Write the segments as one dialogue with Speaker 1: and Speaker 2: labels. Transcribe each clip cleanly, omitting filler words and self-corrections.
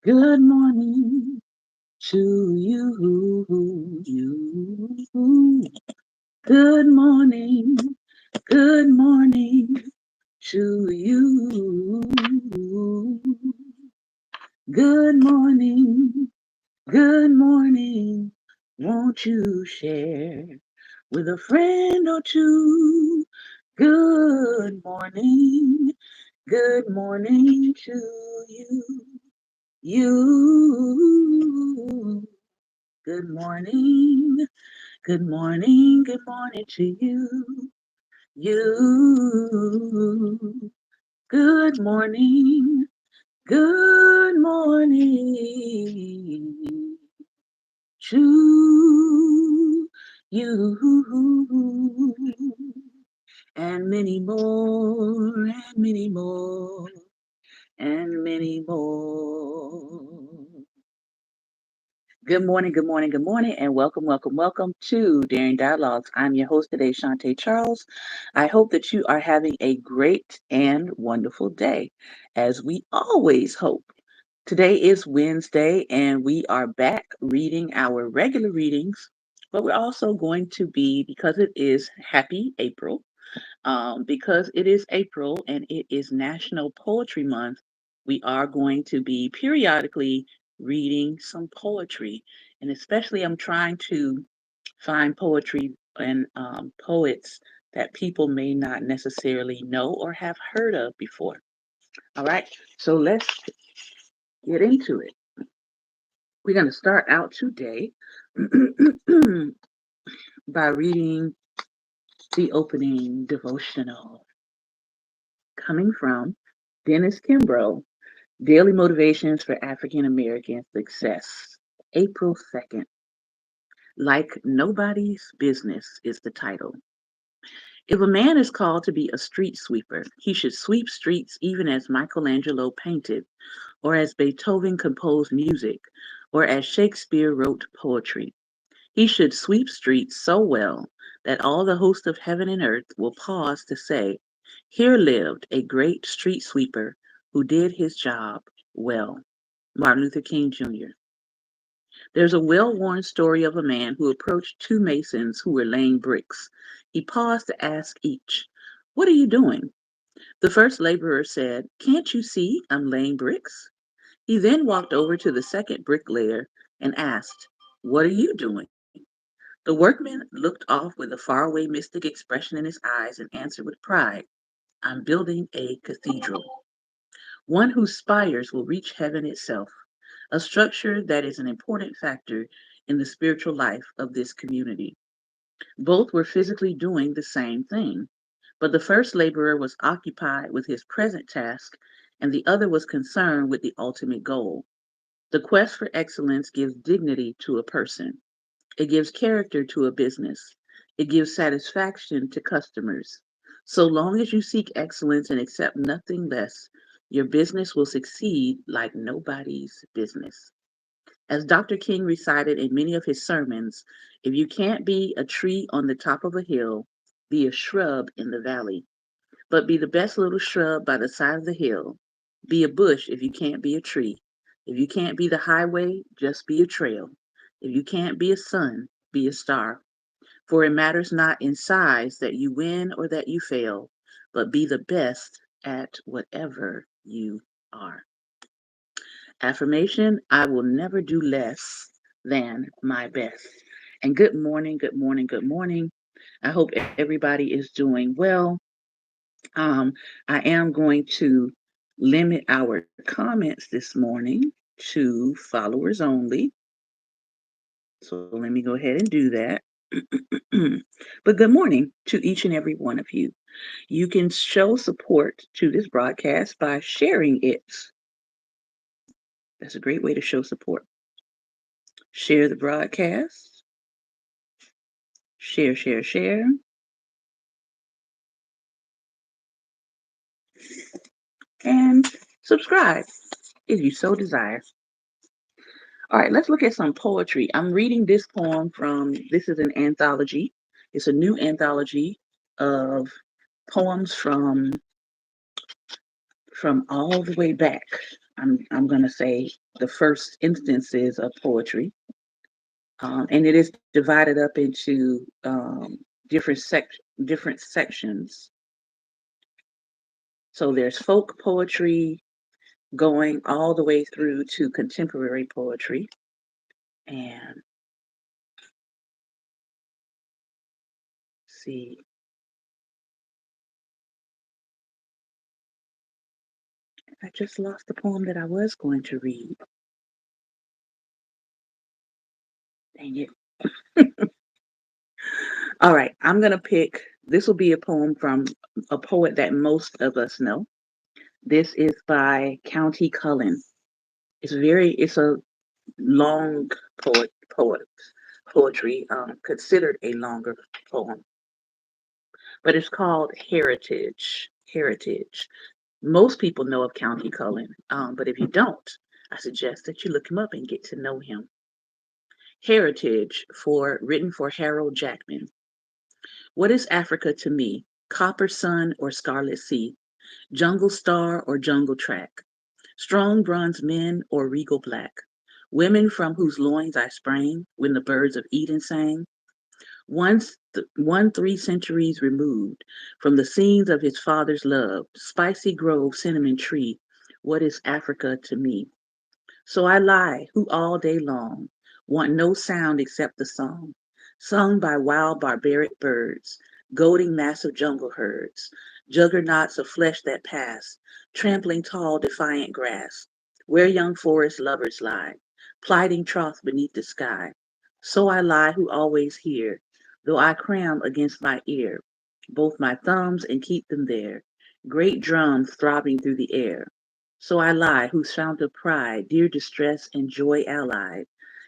Speaker 1: Good morning to you. Good morning. Good morning to you. Good morning. Good morning. Won't you share with a friend or two? Good morning. Good morning to you. You. Good morning. Good morning. Good morning to you. You. Good morning. Good morning to you. And many more, and many more, and many more. Good morning, good morning, good morning, and welcome, welcome, welcome to Daring Dialogues. I'm your host today, Shantae Charles. I hope that you are having a great and wonderful day, as we always hope. Today is Wednesday, and we are back reading our regular readings, but we're also going to be, because it is Happy April, because it is April and it is National Poetry Month, we are going to be periodically reading some poetry. And especially, I'm trying to find poetry and poets that people may not necessarily know or have heard of before. All right, so let's get into it. We're going to start out today by reading the opening devotional coming from Dennis Kimbrough, Daily Motivations for African American Success, April 2nd. Like Nobody's Business is the title. If a man is called to be a street sweeper, he should sweep streets even as Michelangelo painted, or as Beethoven composed music, or as Shakespeare wrote poetry. He should sweep streets so well that all the host of heaven and earth will pause to say, here lived a great street sweeper who did his job well. Martin Luther King Jr. There's a well worn story of a man who approached two masons who were laying bricks. He paused to ask each, what are you doing? The first laborer said, can't you see I'm laying bricks? He then walked over to the second bricklayer and asked, what are you doing? The workman looked off with a faraway mystic expression in his eyes and answered with pride, I'm building a cathedral, one whose spires will reach heaven itself, a structure that is an important factor in the spiritual life of this community. Both were physically doing the same thing, but the first laborer was occupied with his present task and the other was concerned with the ultimate goal. The quest for excellence gives dignity to a person. It gives character to a business. It gives satisfaction to customers. So long as you seek excellence and accept nothing less, your business will succeed like nobody's business. As Dr. King recited in many of his sermons, if you can't be a tree on the top of a hill, be a shrub in the valley. But be the best little shrub by the side of the hill. Be a bush if you can't be a tree. If you can't be the highway, just be a trail. If you can't be a sun, be a star. For it matters not in size that you win or that you fail, but be the best at whatever you are. Affirmation, I will never do less than my best. And good morning, good morning, good morning. I hope everybody is doing well. Um, I am going to limit our comments this morning to followers only. So let me go ahead and do that. But good morning to each and every one of you. You can show support to this broadcast by sharing it. That's a great way to show support. Share the broadcast. Share, share, share. And subscribe if you so desire. All right, let's look at some poetry. I'm reading this poem from, this is an anthology. It's a new anthology of poems from all the way back. I'm going to say the first instances of poetry, and it is divided up into different sections. So there's folk poetry going all the way through to contemporary poetry, and see, I just lost the poem that I was going to read. Dang it. All right, I'm going to pick, this will be a poem from a poet that most of us know. This is by County Cullen. It's a long poet, poetry, considered a longer poem, but it's called Heritage. Heritage. Most people know of County Cullen, but if you don't, I suggest that you look him up and get to know him. Heritage, written for Harold Jackman. What is Africa to me? Copper sun or scarlet sea, jungle star or jungle track, strong bronze men or regal black, women from whose loins I sprang when the birds of Eden sang. One 3 centuries removed from the scenes of his father's love, spicy grove, cinnamon tree, what is Africa to me? So I lie, who all day long want no sound except the song, sung by wild barbaric birds, goading massive jungle herds, juggernauts of flesh that pass, trampling tall defiant grass, where young forest lovers lie, plighting troth beneath the sky. So I lie who always hear, though I cram against my ear, both my thumbs and keep them there, great drums throbbing through the air. So I lie, whose fount of pride, dear distress and joy allied,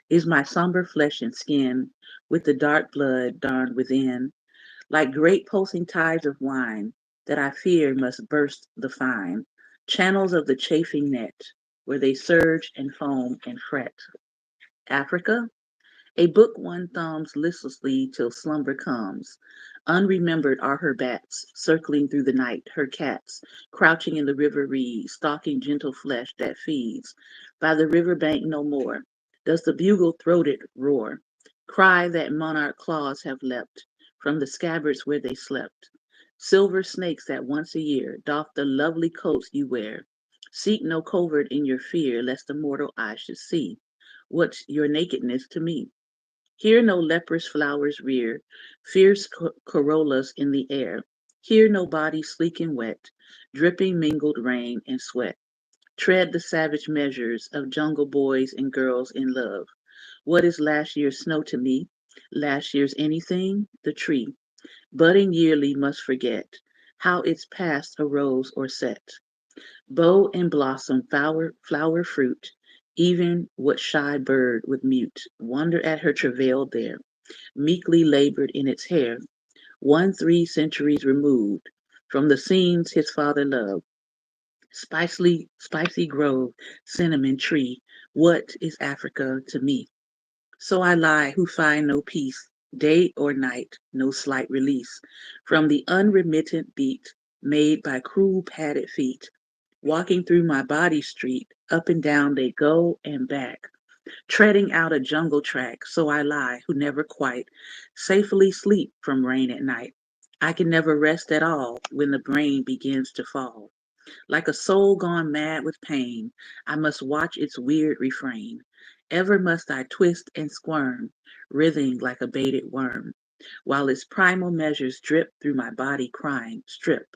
Speaker 1: is my somber flesh and skin, with the dark blood darned within, like great pulsing tides of wine, that I fear must burst the fine channels of the chafing net, where they surge and foam and fret. Africa? A book one thumbs listlessly till slumber comes. Unremembered are her bats, circling through the night, her cats, crouching in the river reed, stalking gentle flesh that feeds. By the river bank no more does the bugle-throated roar, cry that monarch claws have leapt from the scabbards where they slept. Silver snakes that once a year doff the lovely coats you wear. Seek no covert in your fear, lest a mortal eye should see. What's your nakedness to me? Here no leprous flowers rear, fierce corollas in the air. Here no body sleek and wet, dripping mingled rain and sweat. Tread the savage measures of jungle boys and girls in love. What is last year's snow to me? Last year's anything? The tree, budding yearly, must forget how its past arose or set. Bow and blossom, flower fruit, even what shy bird would mute, wonder at her travail there, meekly labored in its hair, 3 centuries removed from the scenes his father loved. Spicy grove, cinnamon tree, what is Africa to me? So I lie who find no peace, day or night, no slight release from the unremittent beat made by cruel padded feet. Walking through my body street, up and down they go and back, treading out a jungle track, so I lie, who never quite safely sleep from rain at night. I can never rest at all when the brain begins to fall. Like a soul gone mad with pain, I must watch its weird refrain. Ever must I twist and squirm, writhing like a baited worm, while its primal measures drip through my body crying, strip.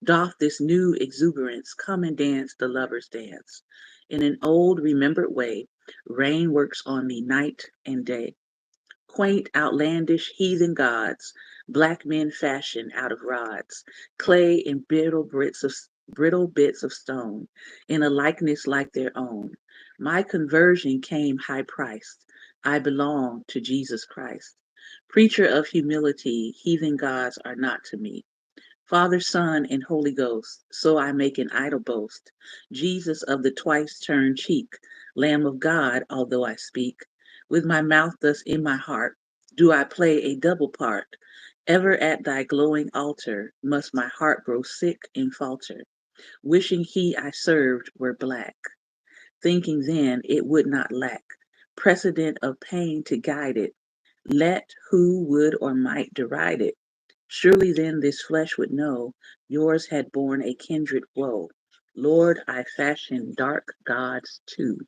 Speaker 1: Doff this new exuberance, come and dance the lover's dance. In an old remembered way, rain works on me night and day. Quaint, outlandish, heathen gods, black men fashioned out of rods, clay and brittle bits of stone, in a likeness like their own. My conversion came high priced. I belong to Jesus Christ. Preacher of humility, heathen gods are not to me. Father, Son, and Holy Ghost, so I make an idle boast. Jesus of the twice turned cheek, Lamb of God, although I speak, with my mouth thus in my heart, do I play a double part. Ever at thy glowing altar must my heart grow sick and falter, wishing he I served were black. thinking then it would not lack precedent of pain to guide it. Let who would or might deride it. Surely then this flesh would know yours had borne a kindred woe. Lord, I fashioned dark gods too,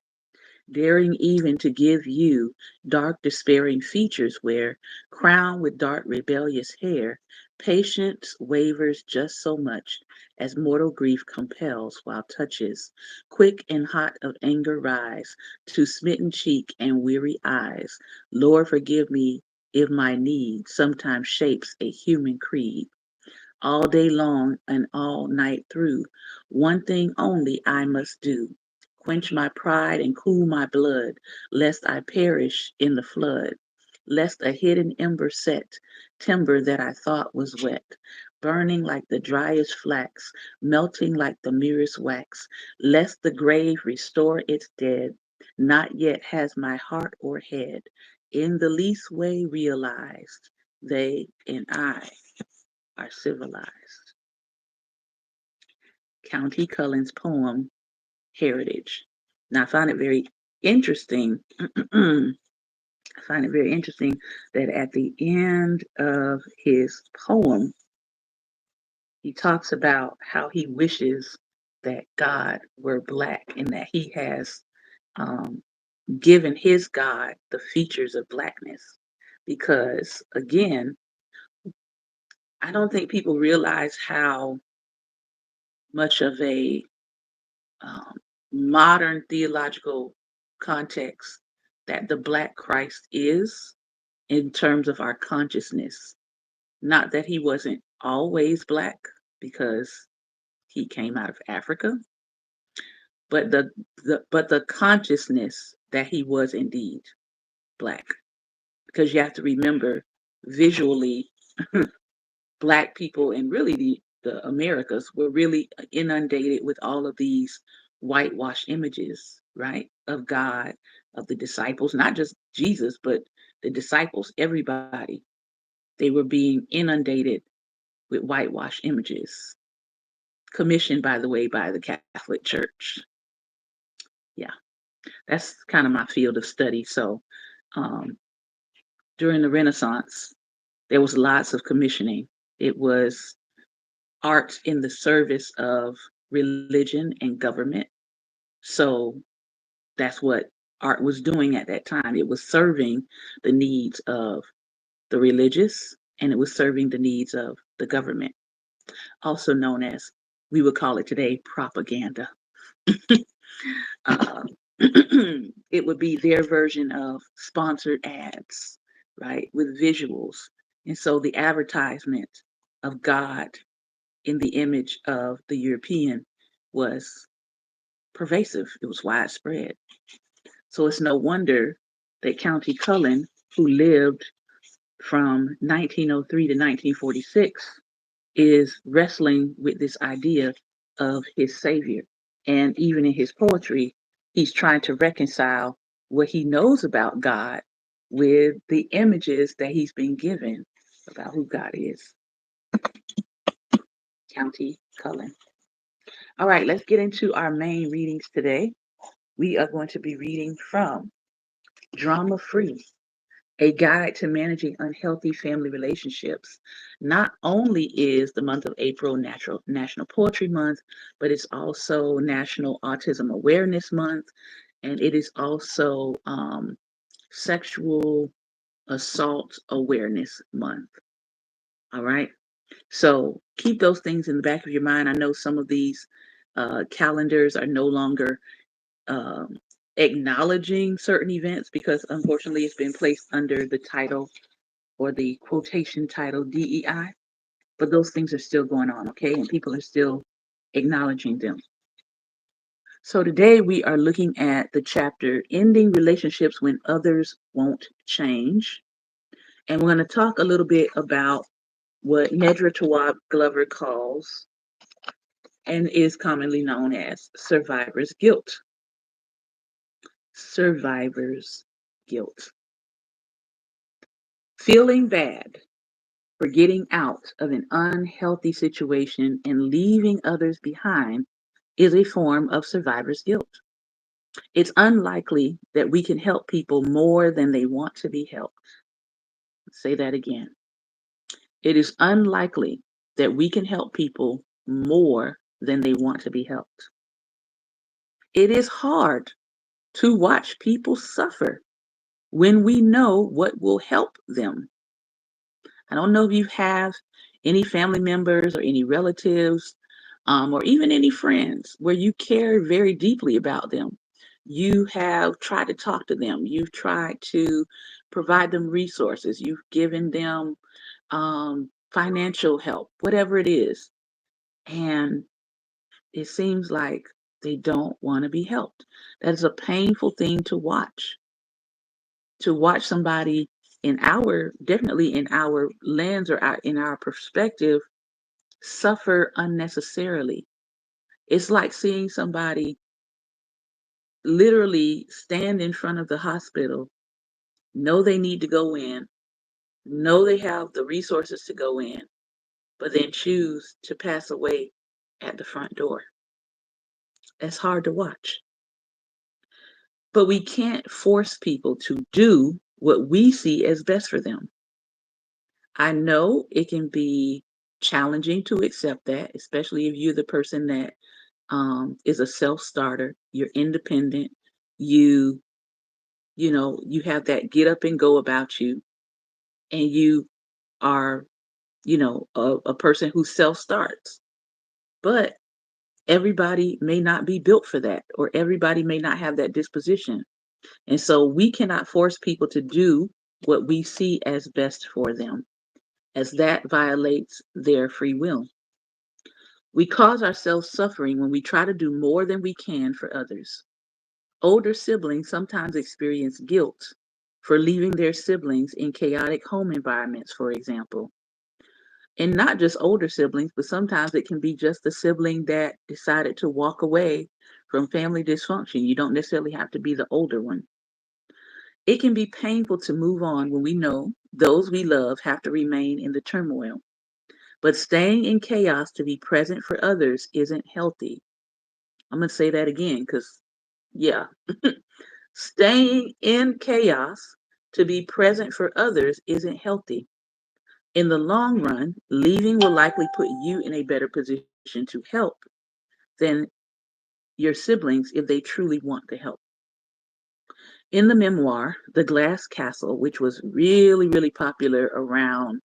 Speaker 1: daring even to give you dark despairing features where, crowned with dark rebellious hair, patience wavers just so much as mortal grief compels, while touches, quick and hot of anger rise, to smitten cheek and weary eyes. Lord, forgive me if my need sometimes shapes a human creed all day long and all night through. One thing only I must do, quench my pride and cool my blood, lest I perish in the flood, lest a hidden ember set, timber that I thought was wet, burning like the driest flax, melting like the merest wax, lest the grave restore its dead. Not yet has my heart or head in the least way realized they and I are civilized. County Cullen's poem, Heritage. Now, I find it very interesting. I find it very interesting that at the end of his poem, he talks about how he wishes that God were black and that he has um, given his God the features of blackness. Because, again, I don't think people realize how much of a um, modern theological context that the Black Christ is in terms of our consciousness. Not that he wasn't always Black because he came out of Africa, but the consciousness that he was indeed Black. Because you have to remember visually black people and really the Americas were really inundated with all of these whitewashed images, right? Of God, of the disciples, not just Jesus, but the disciples, everybody. They were being inundated with whitewashed images, commissioned, by the way, by the Catholic Church. Yeah, that's kind of my field of study. So um, during the Renaissance, there was lots of commissioning. It was art in the service of religion and government. So that's what art was doing at that time. It was serving the needs of the religious and it was serving the needs of the government, also known as, we would call it today, propaganda. uh, it would be their version of sponsored ads, right, with visuals. And so the advertisement of God in the image of the European was pervasive, it was widespread. So it's no wonder that County Cullen, who lived from 1903 to 1946, is wrestling with this idea of his savior. And even in his poetry, he's trying to reconcile what he knows about God with the images that he's been given about who God is. County Cullen. All right, let's get into our main readings today. We are going to be reading from Drama Free, a guide to managing unhealthy family relationships. Not only is the month of April National Poetry Month, but it's also National Autism Awareness Month, and it is also Sexual Assault Awareness Month. All right. So keep those things in the back of your mind. I know some of these calendars are no longer um, acknowledging certain events because unfortunately it's been placed under the title or the quotation title DEI, but those things are still going on, okay? And people are still acknowledging them. So today we are looking at the chapter Ending Relationships When Others Won't Change. And we're going to talk a little bit about what Nedra Tawwab Glover calls and is commonly known as survivor's guilt. Survivor's guilt. Feeling bad for getting out of an unhealthy situation and leaving others behind is a form of survivor's guilt. It's unlikely that we can help people more than they want to be helped. Say that again. It is unlikely that we can help people more than they want to be helped. It is hard to watch people suffer when we know what will help them. I don't know if you have any family members or any relatives, or even any friends where you care very deeply about them. You have tried to talk to them, you've tried to provide them resources, you've given them financial help, whatever it is. And it seems like they don't want to be helped. That is a painful thing to watch somebody in our, definitely in our lens or in our perspective, suffer unnecessarily. It's like seeing somebody literally stand in front of the hospital, know they need to go in, know they have the resources to go in, but then choose to pass away at the front door. That's hard to watch. But we can't force people to do what we see as best for them. I know it can be challenging to accept that, especially if you're the person that is a self starter, you're independent, you you have that get up and go about you, and you are, a person who self starts. But everybody may not be built for that, or everybody may not have that disposition. And so we cannot force people to do what we see as best for them, as that violates their free will. We cause ourselves suffering when we try to do more than we can for others. Older siblings sometimes experience guilt for leaving their siblings in chaotic home environments, for example. And not just older siblings, but sometimes it can be just the sibling that decided to walk away from family dysfunction. You don't necessarily have to be the older one. It can be painful to move on when we know those we love have to remain in the turmoil. But staying in chaos to be present for others isn't healthy. I'm going to say that again because, yeah, staying in chaos to be present for others isn't healthy. In the long run, leaving will likely put you in a better position to help than your siblings if they truly want to help. In the memoir, The Glass Castle, which was really, really popular around,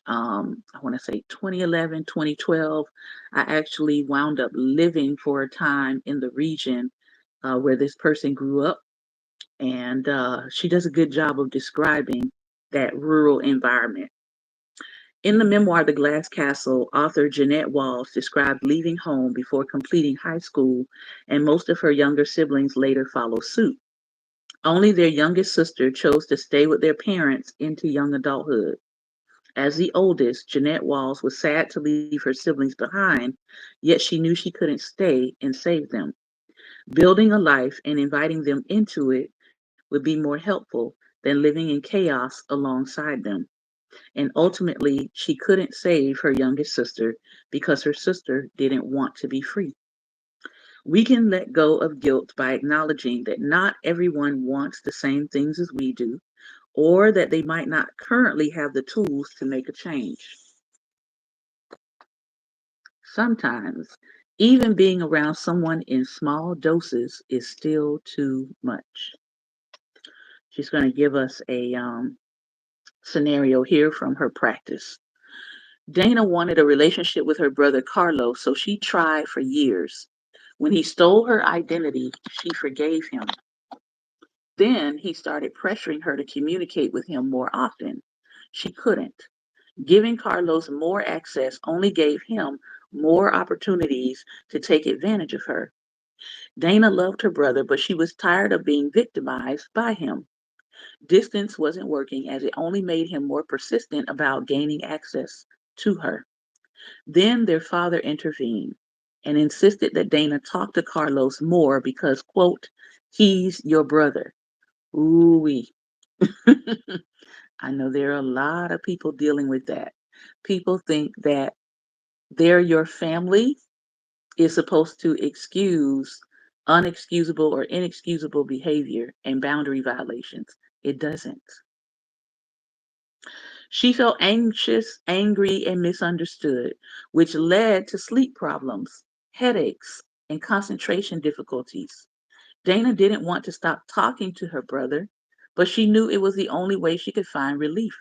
Speaker 1: I want to say 2011, 2012, I actually wound up living for a time in the region where this person grew up. And she does a good job of describing that rural environment. In the memoir, The Glass Castle, author Jeanette Walls described leaving home before completing high school, and most of her younger siblings later followed suit. Only their youngest sister chose to stay with their parents into young adulthood. As the oldest, Jeanette Walls was sad to leave her siblings behind, yet she knew she couldn't stay and save them. Building a life and inviting them into it would be more helpful than living in chaos alongside them. And ultimately, she couldn't save her youngest sister because her sister didn't want to be free. We can let go of guilt by acknowledging that not everyone wants the same things as we do, or that they might not currently have the tools to make a change. Sometimes, even being around someone in small doses is still too much. She's going to give us a scenario here from her practice. Dana wanted a relationship with her brother Carlos, so she tried for years. When he stole her identity, she forgave him. Then he started pressuring her to communicate with him more often. She couldn't. Giving Carlos more access only gave him more opportunities to take advantage of her. Dana loved her brother, but she was tired of being victimized by him. Distance wasn't working as it only made him more persistent about gaining access to her. Then their father intervened and insisted that Dana talk to Carlos more because, quote, he's your brother. Ooh wee. I know there are a lot of people dealing with that. People think that they're your family is supposed to excuse unexcusable or inexcusable behavior and boundary violations. It doesn't. She felt anxious, angry, and misunderstood, which led to sleep problems, headaches, and concentration difficulties. Dana didn't want to stop talking to her brother, but she knew it was the only way she could find relief.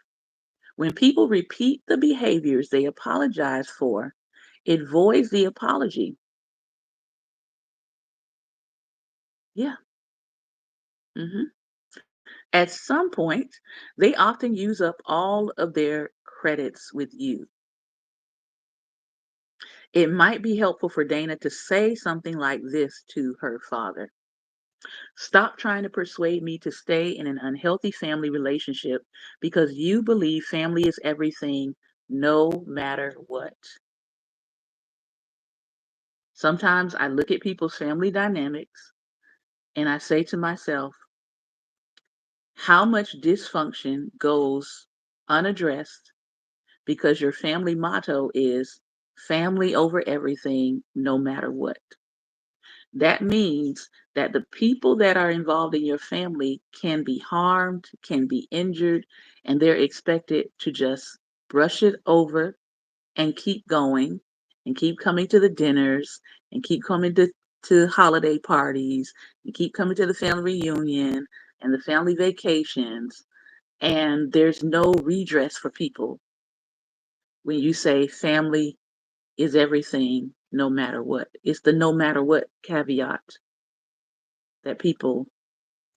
Speaker 1: When people repeat the behaviors they apologize for, it voids the apology. Yeah. hmm At some point, they often use up all of their credits with you. It might be helpful for Dana to say something like this to her father: Stop trying to persuade me to stay in an unhealthy family relationship because you believe family is everything, no matter what. Sometimes I look at people's family dynamics and I say to myself, how much dysfunction goes unaddressed because your family motto is family over everything, no matter what. That means that the people that are involved in your family can be harmed, can be injured, and they're expected to just brush it over and keep going and keep coming to the dinners and keep coming to holiday parties and keep coming to the family reunion and the family vacations. And there's no redress for people when you say family is everything no matter what. It's the no matter what caveat that people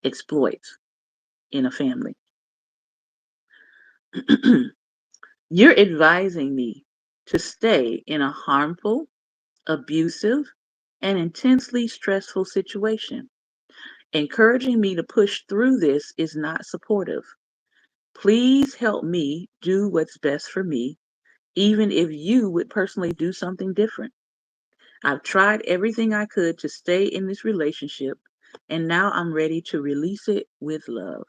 Speaker 1: exploit in a family. You're advising me to stay in a harmful, abusive, and intensely stressful situation. Encouraging me to push through this is not supportive. Please help me do what's best for me, even if you would personally do something different. I've tried everything I could to stay in this relationship, and now I'm ready to release it with love.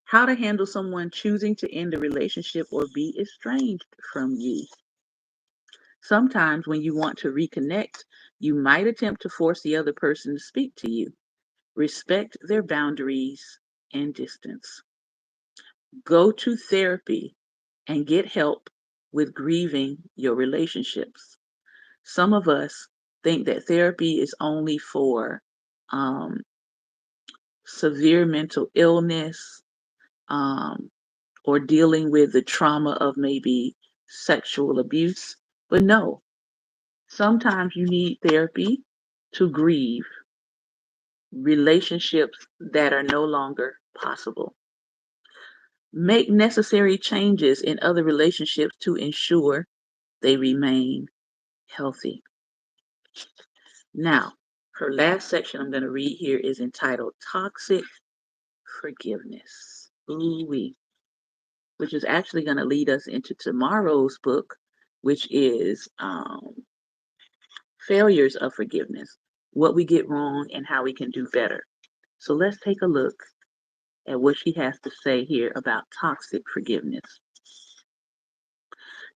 Speaker 1: How to handle someone choosing to end a relationship or be estranged from you. Sometimes, when you want to reconnect, you might attempt to force the other person to speak to you. Respect their boundaries and distance. Go to therapy and get help with grieving your relationships. Some of us think that therapy is only for um, severe mental illness, um, or dealing with the trauma of maybe sexual abuse. But no, sometimes you need therapy to grieve relationships that are no longer possible. Make necessary changes in other relationships to ensure they remain healthy. Now, her last section I'm going to read here is entitled Toxic Forgiveness. Ooh-wee. Which is actually going to lead us into tomorrow's book, which is Failures of Forgiveness, what we get wrong and how we can do better. So let's take a look at what she has to say here about toxic forgiveness.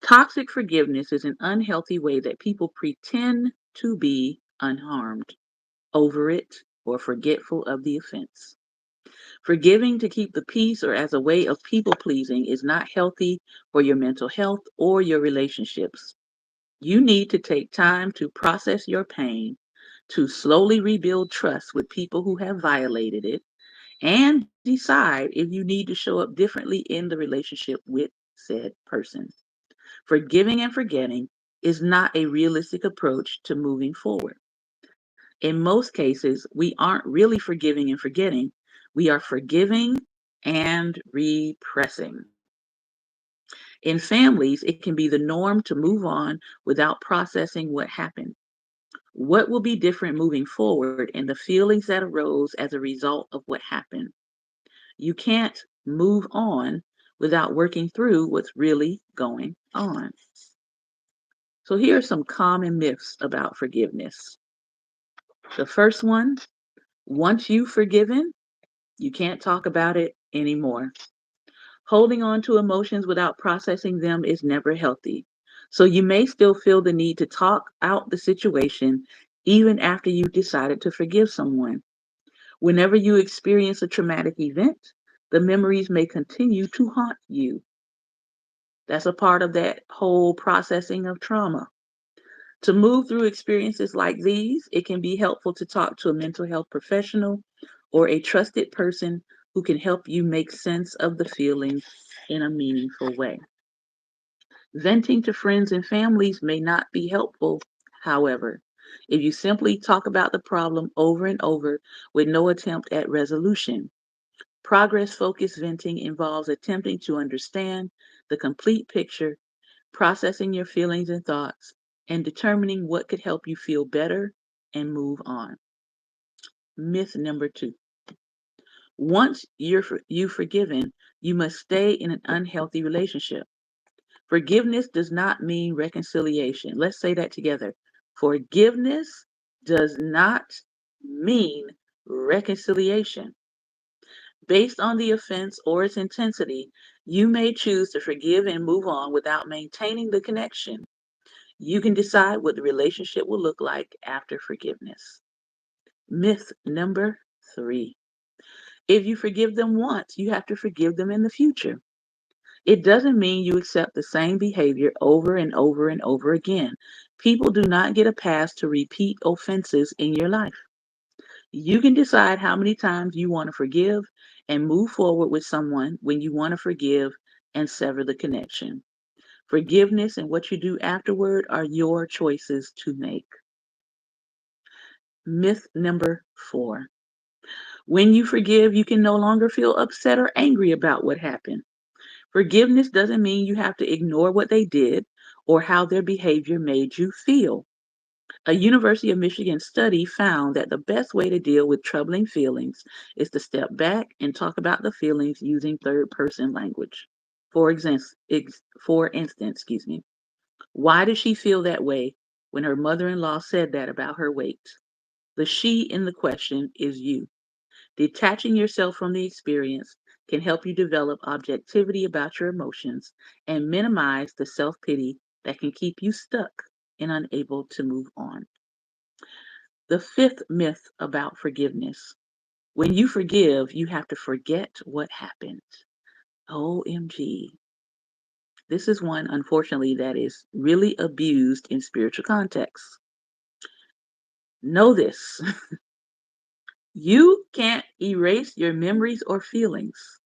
Speaker 1: Toxic forgiveness is an unhealthy way that people pretend to be unharmed, over it, or forgetful of the offense. Forgiving to keep the peace or as a way of people pleasing is not healthy for your mental health or your relationships. You need to take time to process your pain, to slowly rebuild trust with people who have violated it, and decide if you need to show up differently in the relationship with said person. Forgiving and forgetting is not a realistic approach to moving forward. In most cases, we aren't really forgiving and forgetting, we are forgiving and repressing. In families, it can be the norm to move on without processing what happened. What will be different moving forward and the feelings that arose as a result of what happened? You can't move on without working through what's really going on. So here are some common myths about forgiveness. The first one: once you've forgiven, you can't talk about it anymore. Holding on to emotions without processing them is never healthy. So you may still feel the need to talk out the situation even after you've decided to forgive someone. Whenever you experience a traumatic event, the memories may continue to haunt you. That's a part of that whole processing of trauma. To move through experiences like these, it can be helpful to talk to a mental health professional or a trusted person who can help you make sense of the feelings in a meaningful way. Venting to friends and families may not be helpful, however, if you simply talk about the problem over and over with no attempt at resolution. Progress focused venting involves attempting to understand the complete picture, processing your feelings and thoughts, and determining what could help you feel better and move on. Myth number 2. Once you've forgiven, you must stay in an unhealthy relationship. Forgiveness does not mean reconciliation. Let's say that together. Forgiveness does not mean reconciliation. Based on the offense or its intensity, you may choose to forgive and move on without maintaining the connection. You can decide what the relationship will look like after forgiveness. Myth number 3. If you forgive them once, you have to forgive them in the future. It doesn't mean you accept the same behavior over and over and over again. People do not get a pass to repeat offenses in your life. You can decide how many times you want to forgive and move forward with someone when you want to forgive and sever the connection. Forgiveness and what you do afterward are your choices to make. Myth number 4. When you forgive, you can no longer feel upset or angry about what happened. Forgiveness doesn't mean you have to ignore what they did or how their behavior made you feel. A University of Michigan study found that the best way to deal with troubling feelings is to step back and talk about the feelings using third person language. For instance, why does she feel that way when her mother in law said that about her weight? The she in the question is you. Detaching yourself from the experience can help you develop objectivity about your emotions and minimize the self pity that can keep you stuck and unable to move on. The fifth myth about forgiveness: when you forgive, you have to forget what happened. OMG. This is one, unfortunately, that is really abused in spiritual contexts. Know this: you can't erase your memories or feelings,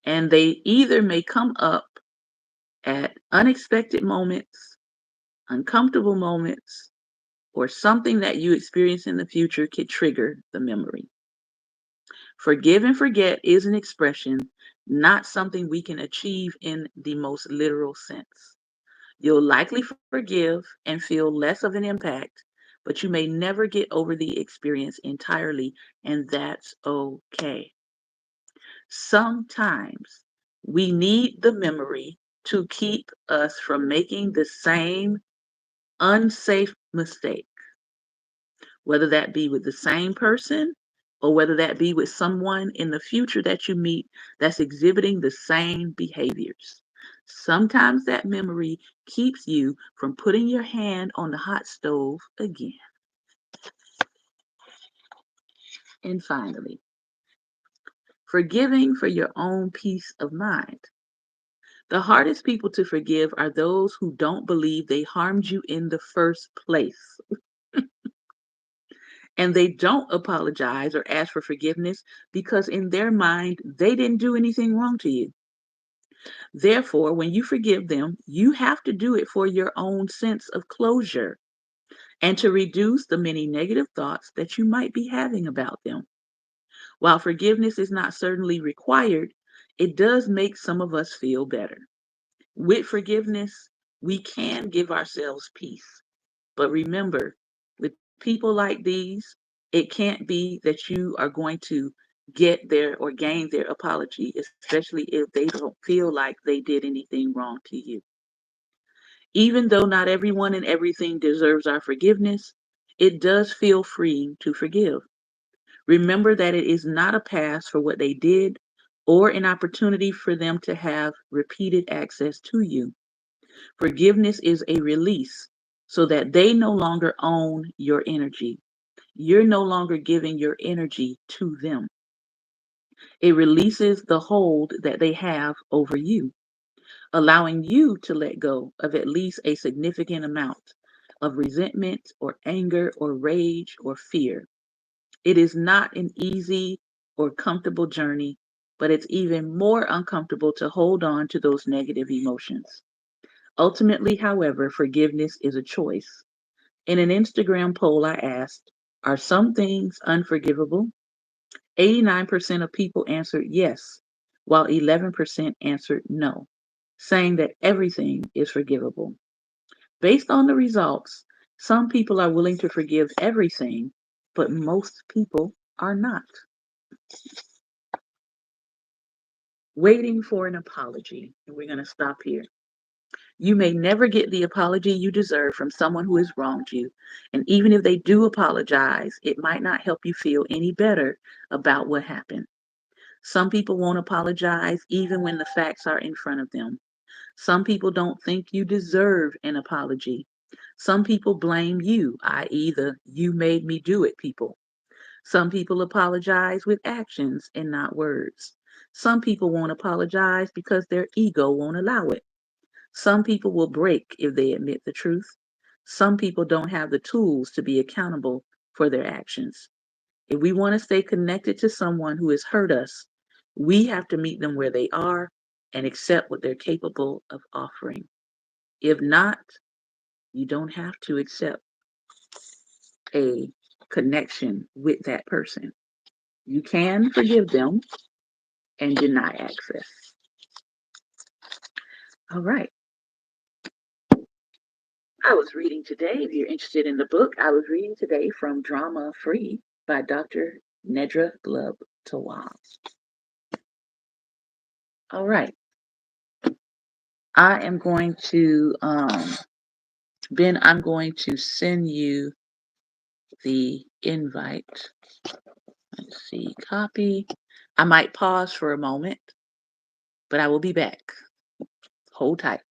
Speaker 1: and they either may come up at unexpected moments, uncomfortable moments, or something that you experience in the future could trigger the memory. Forgive and forget is an expression, not something we can achieve in the most literal sense. You'll likely forgive and feel less of an impact, but you may never get over the experience entirely, and that's okay. Sometimes we need the memory to keep us from making the same unsafe mistake, whether that be with the same person or whether that be with someone in the future that you meet that's exhibiting the same behaviors. Sometimes that memory keeps you from putting your hand on the hot stove again. And finally, forgiving for your own peace of mind. The hardest people to forgive are those who don't believe they harmed you in the first place. And they don't apologize or ask for forgiveness because in their mind, they didn't do anything wrong to you. Therefore, when you forgive them, you have to do it for your own sense of closure and to reduce the many negative thoughts that you might be having about them. While forgiveness is not certainly required, it does make some of us feel better. With forgiveness, we can give ourselves peace. But remember, with people like these, it can't be that you are going to get their or gain their apology, especially if they don't feel like they did anything wrong to you. Even though not everyone and everything deserves our forgiveness, it does feel freeing to forgive. Remember that it is not a pass for what they did or an opportunity for them to have repeated access to you. Forgiveness is a release, so that they no longer own your energy. You're no longer giving your energy to them. It releases the hold that they have over you, allowing you to let go of at least a significant amount of resentment or anger or rage or fear. It is not an easy or comfortable journey, but it's even more uncomfortable to hold on to those negative emotions. Ultimately, however, forgiveness is a choice. In an Instagram poll, I asked, are some things unforgivable? 89% of people answered yes, while 11% answered no, saying that everything is forgivable. Based on the results, some people are willing to forgive everything, but most people are not. Waiting for an apology. And we're going to stop here. You may never get the apology you deserve from someone who has wronged you. And even if they do apologize, it might not help you feel any better about what happened. Some people won't apologize even when the facts are in front of them. Some people don't think you deserve an apology. Some people blame you, i.e., the you made me do it people. Some people apologize with actions and not words. Some people won't apologize because their ego won't allow it. Some people will break if they admit the truth. Some people don't have the tools to be accountable for their actions. If we want to stay connected to someone who has hurt us, we have to meet them where they are and accept what they're capable of offering. If not, you don't have to accept a connection with that person. You can forgive them and deny access. All right. I was reading today, if you're interested in the book, I was reading today from Drama Free by Dr. Nedra Glub Tawab. All right. I am going to, Ben, I'm going to send you the invite. Let's see, copy. I might pause for a moment, but I will be back. Hold tight.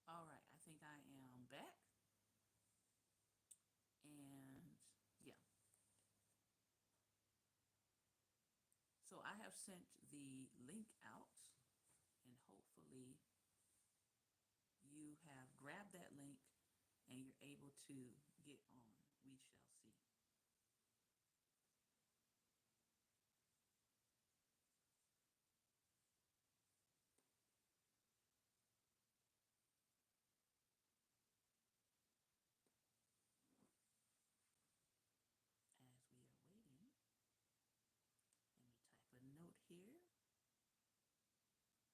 Speaker 1: All right, I think I am back. And yeah, so I have sent the link out, and hopefully you have grabbed that link and you're able to get on. We shall see. As we are waiting, let me type a note here. All right.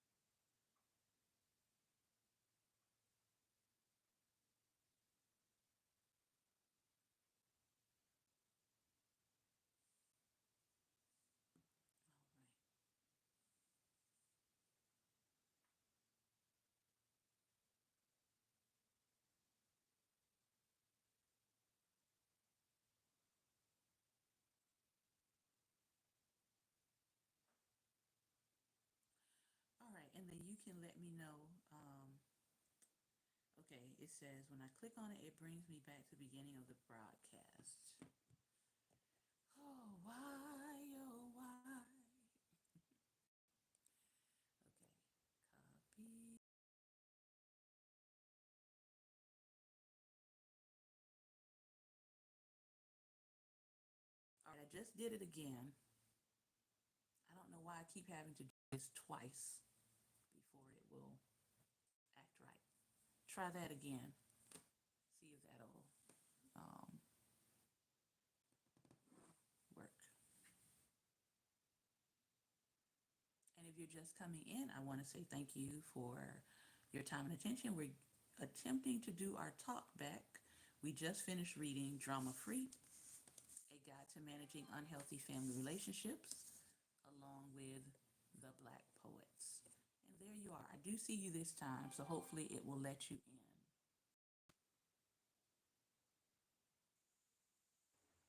Speaker 1: All right, and then you can let me know. Okay, it says when I click on it, it brings me back to the beginning of the broadcast. Oh, why, oh, why? Okay, copy. All right, I just did it again. I don't know why I keep having to do this twice before it will act right. Try that again. See if that'll um, work. And if you're just coming in, I want to say thank you for your time and attention. We're attempting to do our talk back. We just finished reading Drama Free, A Guide to Managing Unhealthy Family Relationships, along with the Black Poets. And there you are. I do see you this time, so hopefully it will let you in.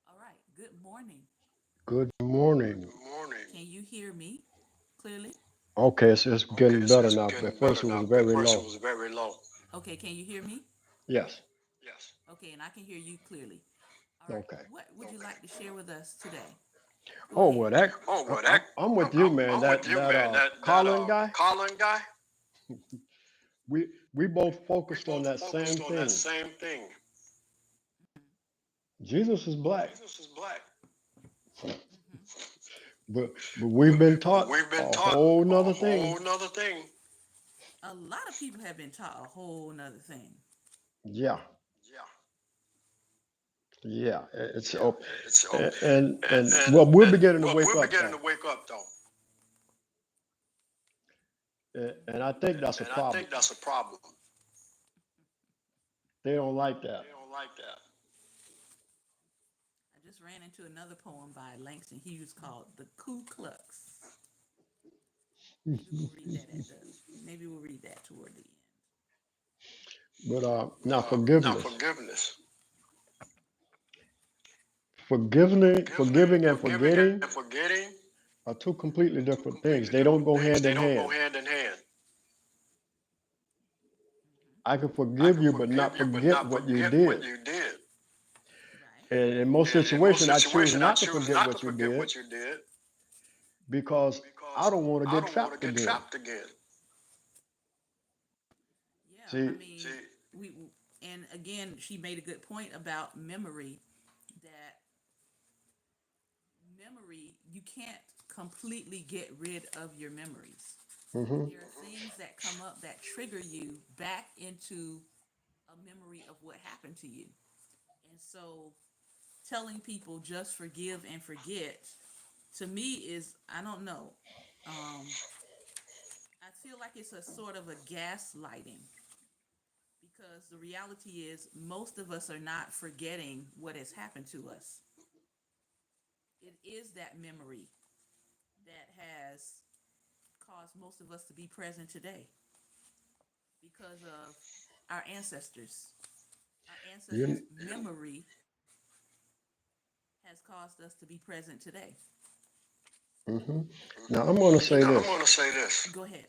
Speaker 1: All right. Good morning.
Speaker 2: Good morning.
Speaker 1: Good morning. Can you hear me clearly?
Speaker 2: Okay, it's
Speaker 1: Okay,
Speaker 2: getting better
Speaker 1: it's
Speaker 2: now.
Speaker 1: getting
Speaker 2: At
Speaker 1: better
Speaker 2: first, it
Speaker 1: now.
Speaker 2: was
Speaker 1: At
Speaker 2: very
Speaker 1: first, it
Speaker 2: low.
Speaker 1: was very low. Okay, can you hear me?
Speaker 2: Yes.
Speaker 1: Yes. Okay, and I can hear you clearly. All right.
Speaker 2: Okay.
Speaker 1: What would you like to share with us today? Go
Speaker 2: Oh
Speaker 1: ahead.
Speaker 2: well, that
Speaker 1: Oh, well,
Speaker 2: I'm with you, man.
Speaker 1: I'm with you, man. That
Speaker 2: Colin guy.
Speaker 1: Colin guy.
Speaker 2: We both
Speaker 1: We
Speaker 2: focused on
Speaker 1: both
Speaker 2: that
Speaker 1: focused
Speaker 2: same
Speaker 1: on that
Speaker 2: thing.
Speaker 1: same thing.
Speaker 2: Jesus is black,
Speaker 1: Jesus is black.
Speaker 2: but we've been
Speaker 1: But
Speaker 2: taught
Speaker 1: we've been
Speaker 2: a
Speaker 1: taught
Speaker 2: whole
Speaker 1: a
Speaker 2: nother thing.
Speaker 1: whole nother thing. A lot of people have been taught a whole nother thing.
Speaker 2: Yeah,
Speaker 1: Yeah,
Speaker 2: yeah. It's
Speaker 1: yeah. It's
Speaker 2: and well, we're beginning to
Speaker 1: well,
Speaker 2: wake
Speaker 1: we're
Speaker 2: up
Speaker 1: beginning
Speaker 2: though,
Speaker 1: to wake up though,
Speaker 2: and I think that's a
Speaker 1: and I
Speaker 2: problem.
Speaker 1: think that's a problem.
Speaker 2: They don't like
Speaker 1: They
Speaker 2: that.
Speaker 1: don't like that. I just ran into another poem by Langston Hughes called "The Ku Klux." Maybe we'll read that at the. Maybe we'll read that toward the end.
Speaker 2: But
Speaker 1: But
Speaker 2: now
Speaker 1: now
Speaker 2: forgiveness,
Speaker 1: forgiveness,
Speaker 2: forgiving and
Speaker 1: forgiving and
Speaker 2: forgetting
Speaker 1: forgetting
Speaker 2: are two completely
Speaker 1: are two
Speaker 2: different things.
Speaker 1: completely
Speaker 2: They don't
Speaker 1: different
Speaker 2: go
Speaker 1: things.
Speaker 2: hand
Speaker 1: They
Speaker 2: in
Speaker 1: don't go
Speaker 2: hand.
Speaker 1: hand in hand.
Speaker 2: I can
Speaker 1: I
Speaker 2: forgive
Speaker 1: can
Speaker 2: you, but
Speaker 1: forgive
Speaker 2: not
Speaker 1: you, but
Speaker 2: forget
Speaker 1: not
Speaker 2: what you
Speaker 1: forget what
Speaker 2: did.
Speaker 1: you did. Right.
Speaker 2: And in most
Speaker 1: And in most
Speaker 2: situations, I choose
Speaker 1: situations, I
Speaker 2: not to
Speaker 1: choose
Speaker 2: forget
Speaker 1: not to
Speaker 2: what you
Speaker 1: forget
Speaker 2: did
Speaker 1: what you did
Speaker 2: because I
Speaker 1: because
Speaker 2: don't want to
Speaker 1: I
Speaker 2: get
Speaker 1: don't want to
Speaker 2: trapped
Speaker 1: get
Speaker 2: again.
Speaker 1: trapped again. Yeah, I
Speaker 2: See,
Speaker 1: mean, see, we and again, she made a good point about memory. That memory, you can't completely get rid of your memories.
Speaker 2: hmm
Speaker 1: There are things that come up that trigger you back into a memory of what happened to you. And so telling people just forgive and forget to me is, I don't know. Um, I feel like it's a sort of a gaslighting because the reality is most of us are not forgetting what has happened to us. It is that memory that has caused most of us to be present today because of our ancestors. Our ancestors'
Speaker 2: you,
Speaker 1: memory has caused us to be present today.
Speaker 2: hmm now I'm going to say
Speaker 1: Now I'm
Speaker 2: this.
Speaker 1: going to say this. Go ahead.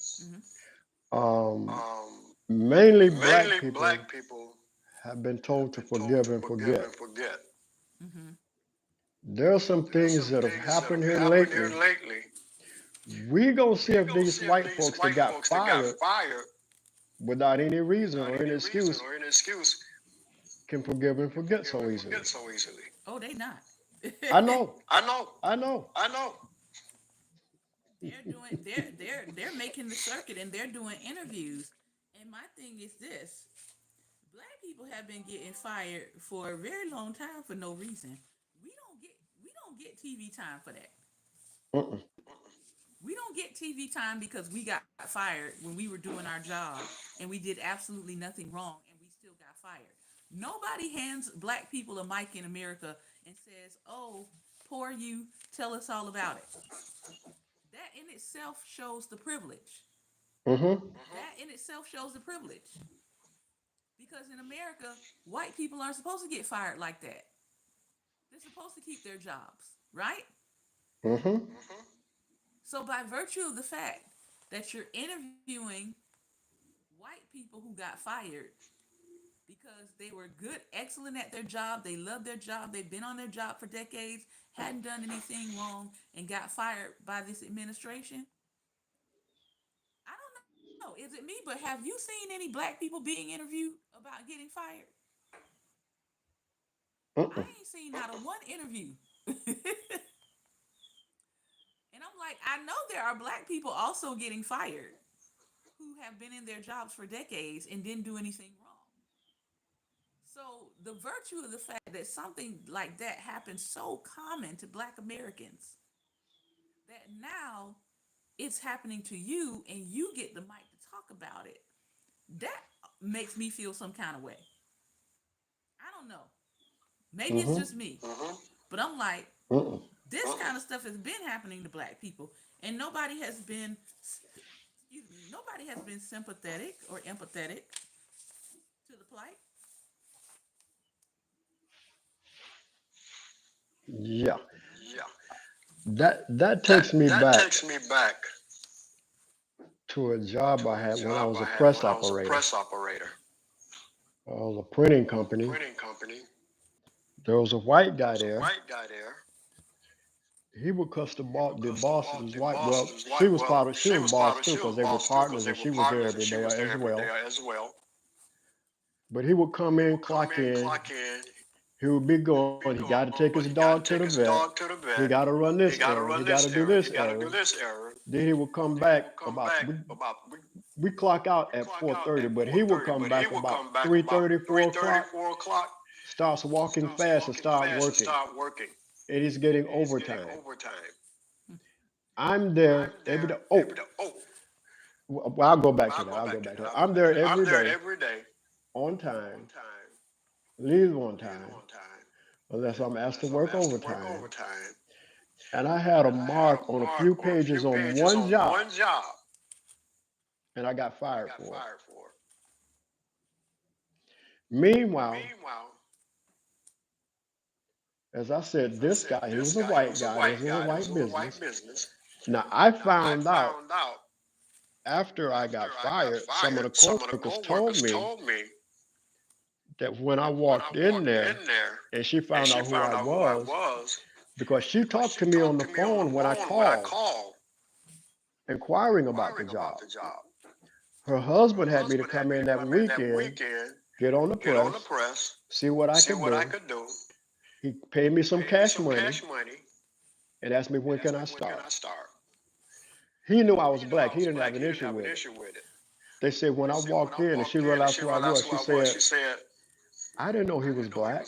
Speaker 2: Um,
Speaker 1: Um,
Speaker 2: mainly black
Speaker 1: Mainly
Speaker 2: people
Speaker 1: black people
Speaker 2: have been
Speaker 1: have
Speaker 2: told to
Speaker 1: been told
Speaker 2: forgive
Speaker 1: to
Speaker 2: and
Speaker 1: forgive
Speaker 2: forget.
Speaker 1: and forget. Mm-hmm.
Speaker 2: There are some
Speaker 1: There are
Speaker 2: things
Speaker 1: some
Speaker 2: that have
Speaker 1: things that
Speaker 2: happened
Speaker 1: have
Speaker 2: here
Speaker 1: happened here
Speaker 2: lately.
Speaker 1: lately.
Speaker 2: We gonna see
Speaker 1: We're
Speaker 2: if
Speaker 1: going to
Speaker 2: these
Speaker 1: see if
Speaker 2: white
Speaker 1: these
Speaker 2: folks that
Speaker 1: white
Speaker 2: got
Speaker 1: folks that got
Speaker 2: fired
Speaker 1: fired
Speaker 2: without any reason
Speaker 1: without
Speaker 2: or any
Speaker 1: any reason
Speaker 2: excuse
Speaker 1: or any excuse
Speaker 2: can forgive and
Speaker 1: can
Speaker 2: forget
Speaker 1: forgive
Speaker 2: so
Speaker 1: and
Speaker 2: easily.
Speaker 1: forget so easily. Oh, they not.
Speaker 2: I know.
Speaker 1: I know.
Speaker 2: I know.
Speaker 1: I know. They're making the circuit and they're doing interviews. And my thing is this: black people have been getting fired for a very long time for no reason. We don't get TV time for that.
Speaker 2: Mm-mm.
Speaker 1: We don't get TV time because we got fired when we were doing our job and we did absolutely nothing wrong and we still got fired. Nobody hands black people a mic in America and says, "Oh, poor you, tell us all about it." That in itself shows the privilege.
Speaker 2: Mm-hmm.
Speaker 1: That in itself shows the privilege. Because in America, white people aren't supposed to get fired like that. They're supposed to keep their jobs, right?
Speaker 2: Mm-hmm.
Speaker 1: So, by virtue of the fact that you're interviewing white people who got fired because they were good, excellent at their job, they loved their job, they've been on their job for decades, hadn't done anything wrong, and got fired by this administration, I don't know. Is it me? But have you seen any black people being interviewed about getting fired? I
Speaker 2: Mm-mm.
Speaker 1: ain't seen not a one interview. And I'm like, I know there are black people also getting fired who have been in their jobs for decades and didn't do anything wrong. So the virtue of the fact that something like that happens so common to black Americans that now it's happening to you and you get the mic to talk about it, that makes me feel some kind of way. I don't know. Maybe it's
Speaker 2: Mm-hmm.
Speaker 1: just me. But I'm like,
Speaker 2: Mm-mm.
Speaker 1: this kind of stuff has been happening to black people.
Speaker 3: And nobody has been, excuse me, nobody has been sympathetic or empathetic to the plight.
Speaker 2: Yeah.
Speaker 3: I don't know.
Speaker 2: That takes me back to a job I had when I was a press operator. I was a printing company. There was a white guy there. He would cuss the boss's wife. Well, she was boss too because they were partners and she was there every day as well. But he would come in, clock in. He would be going. He got to take his dog to the vet. He got to run this errand. He got to do this errand. Then he would come back about we clock out at 4:30, but he would come back about 3:30, 4 o'clock. Starts walking fast and start working, and he's getting overtime. I'm there every day. Oh, well, I'll go back to that. I'll go back to that. I'm there every day on time, leave on time, unless I'm asked to work overtime. And I had a mark on a few pages on one job, and I got fired for it. Meanwhile, as I said, this guy, he was a white guy. This was a white business. Now, I found out after I got fired, some of the coworkers told me that when I walked in there and she found out who I was, because she talked to me on the phone when I called inquiring about the job. Her husband had me to come in that weekend, get on the press, see what I could do. He paid me some cash money and asked me when can I start. He knew I was black. He didn't have an issue with it. They said when I walked in and she realized who I was, she said, I didn't know he was black.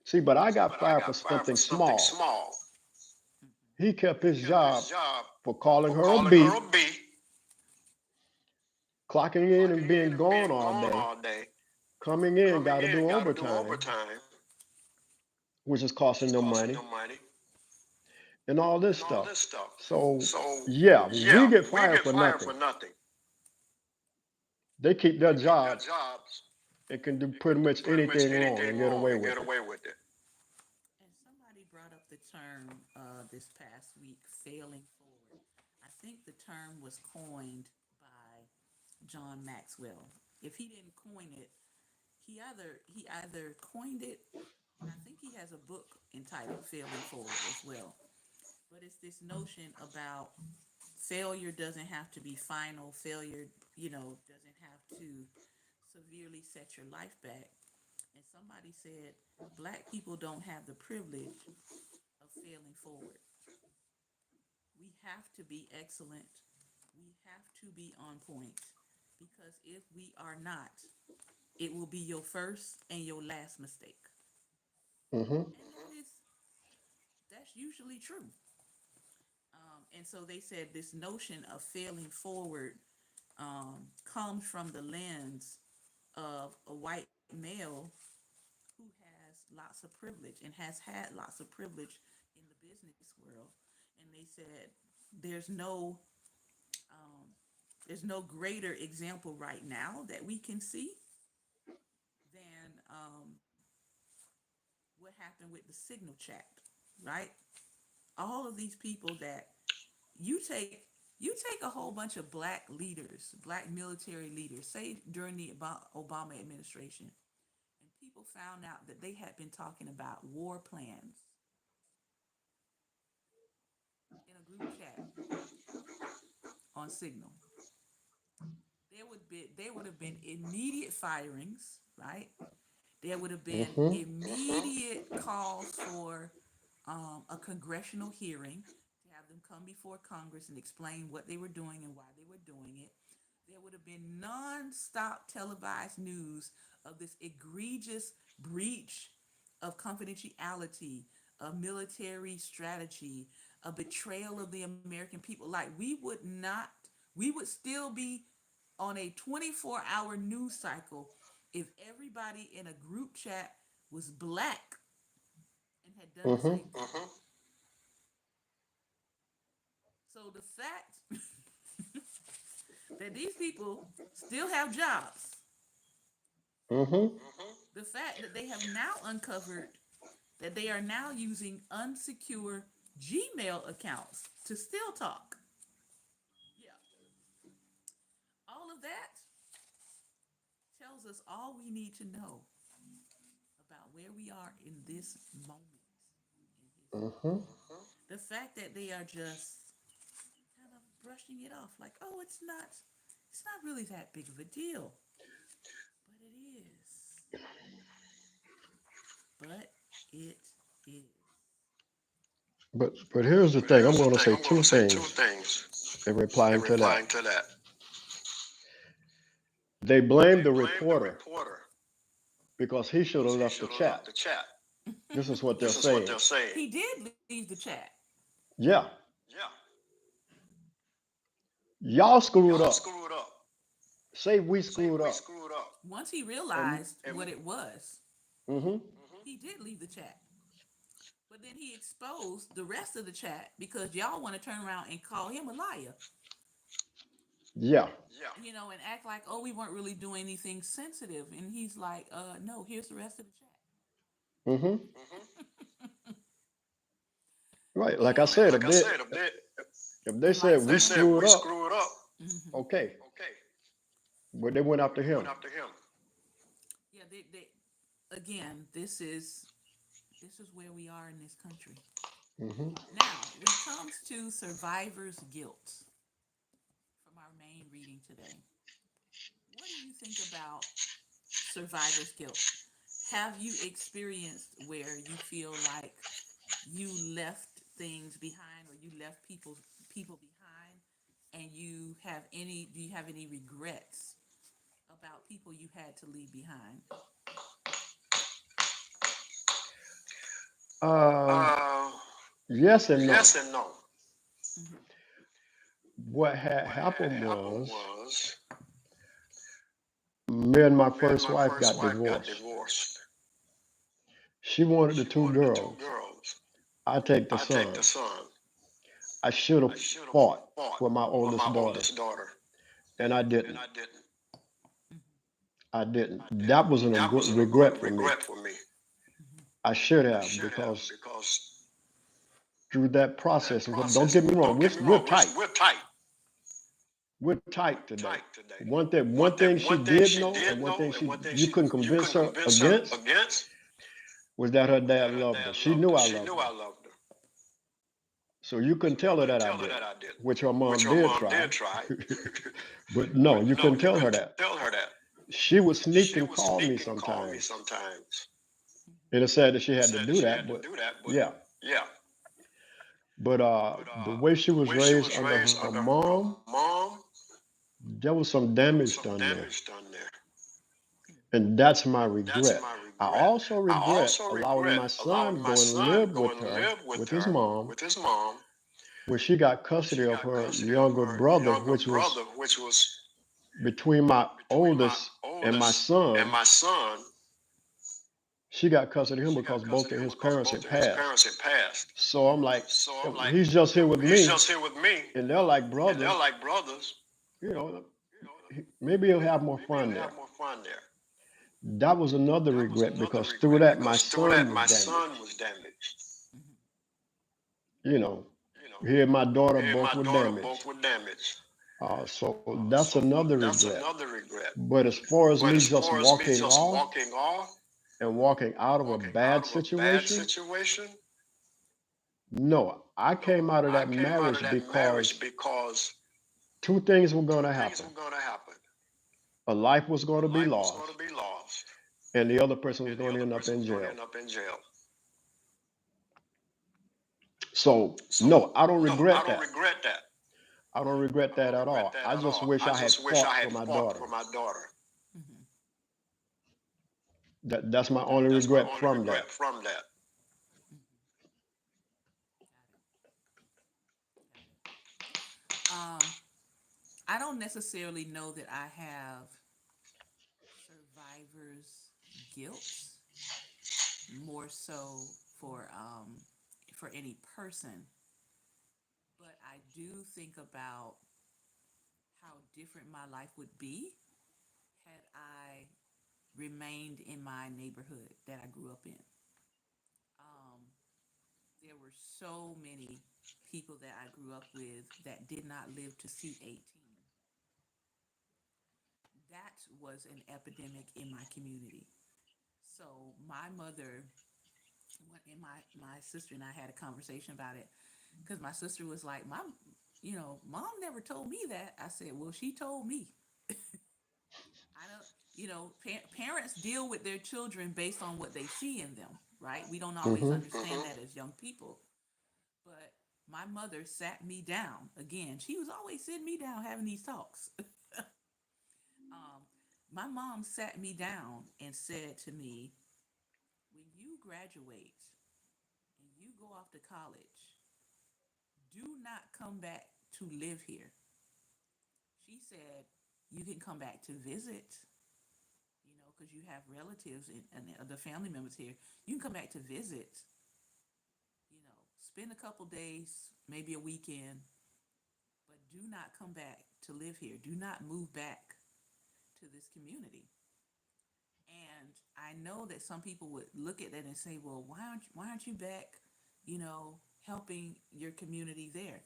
Speaker 2: See, but I got fired for something small. He kept his job for calling her a B, clocking in and being gone all day, coming in, got to do overtime, which is costing them money, and all this stuff. So, yeah, we get fired for nothing. They keep their jobs and can do pretty much anything wrong and get away with it.
Speaker 3: And somebody brought up the term this past week, failing forward. I think the term was coined by John Maxwell. If he didn't coin it, he either coined it, and I think he has a book entitled Failing Forward as well. But it's this notion about failure doesn't have to be final. Failure, doesn't have to severely set your life back. And somebody said, Black people don't have the privilege of failing forward. We have to be excellent. We have to be on point. Because if we are not, it will be your first and your last mistake.
Speaker 2: Hmm.
Speaker 3: And that's usually true. And so they said this notion of failing forward comes from the lens of a white male who has lots of privilege and has had lots of privilege in the business world. And they said there's no um, there's no greater example right now that we can see than what happened with the signal chat, right? All of these people that you take you take a whole bunch of black leaders, black military leaders, say during the Obama administration, and people found out that they had been talking about war plans in a group chat on Signal. There would have been immediate firings, right? There would have been
Speaker 2: Hmm.
Speaker 3: immediate calls for a congressional hearing to have them come before Congress and explain what they were doing and why they were doing it. There would have been non-stop televised news of this egregious breach of confidentiality, of military strategy, a betrayal of the American people. Like we would still be on a 24-hour news cycle if everybody in a group chat was black and had done the
Speaker 2: Hmm.
Speaker 3: same thing. So the fact that these people still have jobs,
Speaker 2: Mm-hmm.
Speaker 3: the fact that they have now uncovered that they are now using unsecure Gmail accounts to still talk. Yeah, all of that tells us all we need to know about where we are in this moment in history.
Speaker 2: Mm-hmm.
Speaker 3: The fact that they are just kind of brushing it off like, oh, it's not really that big of a deal. But it is. But it is.
Speaker 2: But here's the thing. I'm going to say two things in replying to that. They blame the reporter because he should have left the chat. This is what they're saying.
Speaker 3: He did leave the chat.
Speaker 2: Yeah, y'all screwed up. Say we screwed up.
Speaker 3: Once he
Speaker 2: And
Speaker 3: realized what it was,
Speaker 2: mm-hmm.
Speaker 3: he did leave the chat. But then he exposed the rest of the chat because y'all want to turn around and call him a liar,
Speaker 2: Yeah.
Speaker 3: and act like, oh, we weren't really doing anything sensitive. And he's like, no, here's the rest of the chat.
Speaker 2: Mm-hmm. Right. Like I
Speaker 3: And
Speaker 2: said, if they
Speaker 3: and like
Speaker 2: said we
Speaker 3: someone,
Speaker 2: screwed up,
Speaker 3: mhm.
Speaker 2: okay. But they went after him.
Speaker 3: Yeah, they again, this is where we are in this country.
Speaker 2: Mm-hmm.
Speaker 3: Now, when it comes to survivor's guilt from our main reading today, what do you think about survivor's guilt? Have you experienced where you feel like you left things behind or you left people behind and do you have any regrets about people you had to leave behind?
Speaker 2: Uh, yes and no.
Speaker 3: Mm-hmm.
Speaker 2: What had happened was me and my first wife got divorced. She wanted the two girls. I take the son. I should have fought for my oldest daughter, and I didn't. I didn't. That was a regret for me. I should have because through that process, don't get me wrong, we're tight. We're tight today. One thing she did know, and one thing you couldn't convince her against was that her dad loved her. She knew I loved her. So you couldn't tell her that I didn't, which her mom did try. But no, you couldn't tell her that. She would sneak and call me sometimes. And it's sad that she had to do that, but yeah. But the way she was raised under her mom, there was some damage done there. And that's my regret. I also regret allowing my son go and live with her, with his mom, when she got custody of her younger brother, which was between my oldest and my son. She got custody of him because both of his parents had passed. So I'm like, he's just here with me, and they're like brothers. You know, maybe he'll have more fun there. That was another regret because through that, my son was damaged.
Speaker 3: Mm-hmm.
Speaker 2: You know, he and my daughter both were damaged. So that's another regret. But as far as me just walking off and walking out of a bad situation, no, I came out of that marriage because two things were going to happen. A life was going to be lost, and the other person was going to end up in jail. So, no, I don't regret that. I don't regret that at all. I just wish I had fought for my daughter.
Speaker 3: Mm-hmm.
Speaker 2: That's my only regret from that.
Speaker 3: Mm-hmm. Got it. I don't necessarily know that I have survivor's guilt, more so for any person. but I do think about how different my life would be had I remained in my neighborhood that I grew up in. Um, there were so many people that I grew up with that did not live to see 18. That was an epidemic in my community. So my mother, and my sister and I had a conversation about it because my sister was like, Mom never told me that. I said, well, she told me. I don't, parents deal with their children based on what they see in them, right? We don't always
Speaker 2: Mm-hmm.
Speaker 3: understand that as young people. But my mother sat me down again. She was always sitting me down having these talks. um, my mom sat me down and said to me, when you graduate and you go off to college, do not come back to live here. She said, you can come back to visit, because you have relatives and other family members here. You can come back to visit, spend a couple days, maybe a weekend, but do not come back to live here. Do not move back to this community. And I know that some people would look at that and say, well, why aren't you back, helping your community there?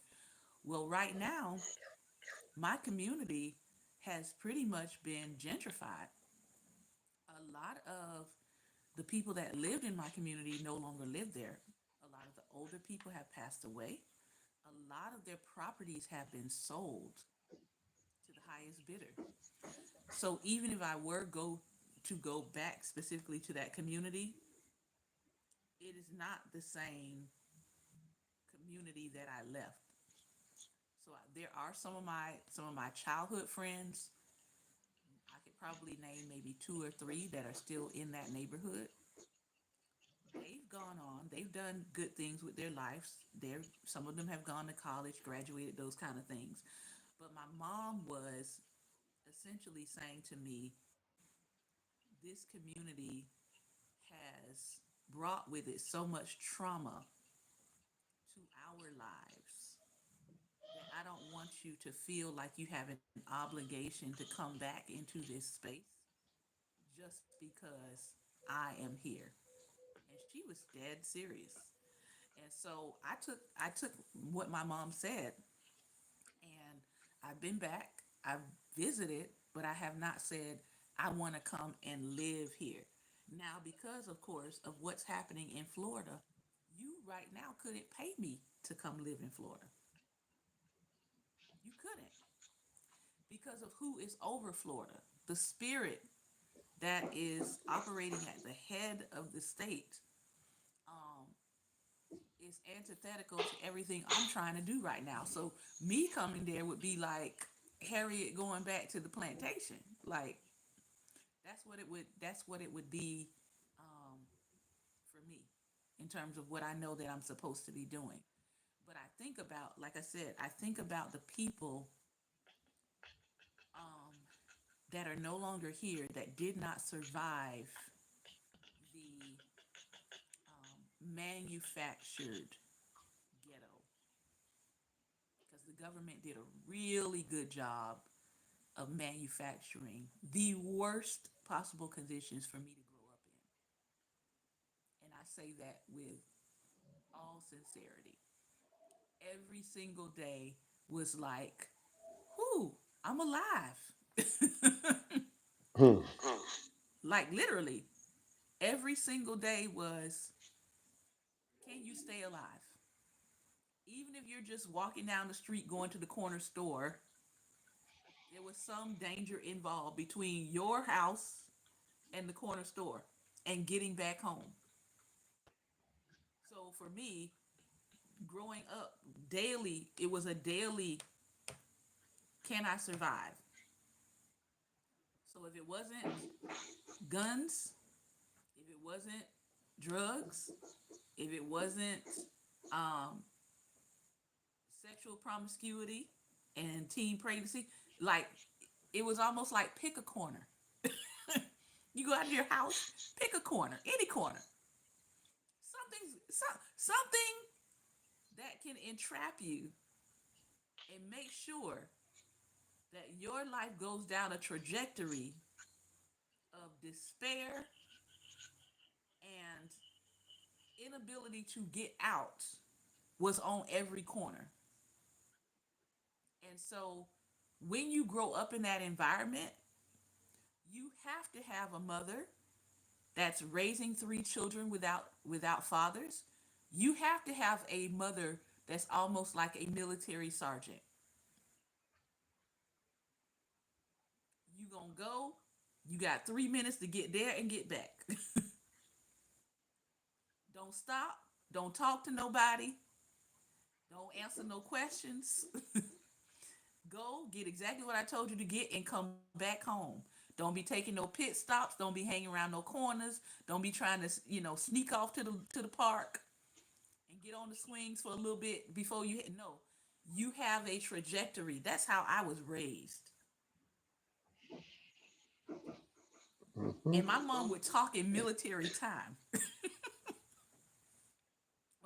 Speaker 3: Well, right now, my community has pretty much been gentrified. A lot of the people that lived in my community no longer live there. A lot of the older people have passed away. A lot of their properties have been sold to the highest bidder. So even if I were go back specifically to that community, it is not the same community that I left. So there are some of my childhood friends. I could probably name maybe two or three that are still in that neighborhood. They've gone on. They've done good things with their lives. Some of them have gone to college, graduated, those kind of things. But my mom was essentially saying to me, this community has brought with it so much trauma to our lives that I don't want you to feel like you have an obligation to come back into this space just because I am here. And she was dead serious. And so I took what my mom said, and I've been back. I've visited, but I have not said I want to come and live here. Now, because of course of what's happening in Florida, you right now couldn't pay me to come live in Florida. You couldn't, because of who is over Florida. The spirit that is operating at the head of the state um, is antithetical to everything I'm trying to do right now. So me coming there would be like Harriet going back to the plantation. Like that's what it would be um, for me in terms of what I know that I'm supposed to be doing. But I think about, like I said, I think about the people um, that are no longer here that did not survive the manufactured ghetto, because the government did a really good job of manufacturing the worst possible conditions for me to grow up in. And I say that with all sincerity. Every single day was like, whoo, I'm alive.
Speaker 2: Hmm.
Speaker 3: Like literally, every single day was, can you stay alive? Even if you're just walking down the street going to the corner store, there was some danger involved between your house and the corner store and getting back home. So for me, growing up daily, it was a daily, can I survive? So if it wasn't guns, if it wasn't drugs, if it wasn't um, sexual promiscuity and teen pregnancy, like it was almost like pick a corner. You go out of your house, pick a corner, any corner. Something that can entrap you and make sure that your life goes down a trajectory of despair and inability to get out was on every corner. And so when you grow up in that environment, you have to have a mother that's raising three children without fathers. You have to have a mother that's almost like a military sergeant. You gonna go, you got 3 minutes to get there and get back. Don't stop, don't talk to nobody, don't answer no questions. Go get exactly what I told you to get and come back home. Don't be taking no pit stops. Don't be hanging around no corners. Don't be trying to, sneak off to the park and get on the swings for a little bit before you hit. No, you have a trajectory. That's how I was raised. And my mom would talk in military time.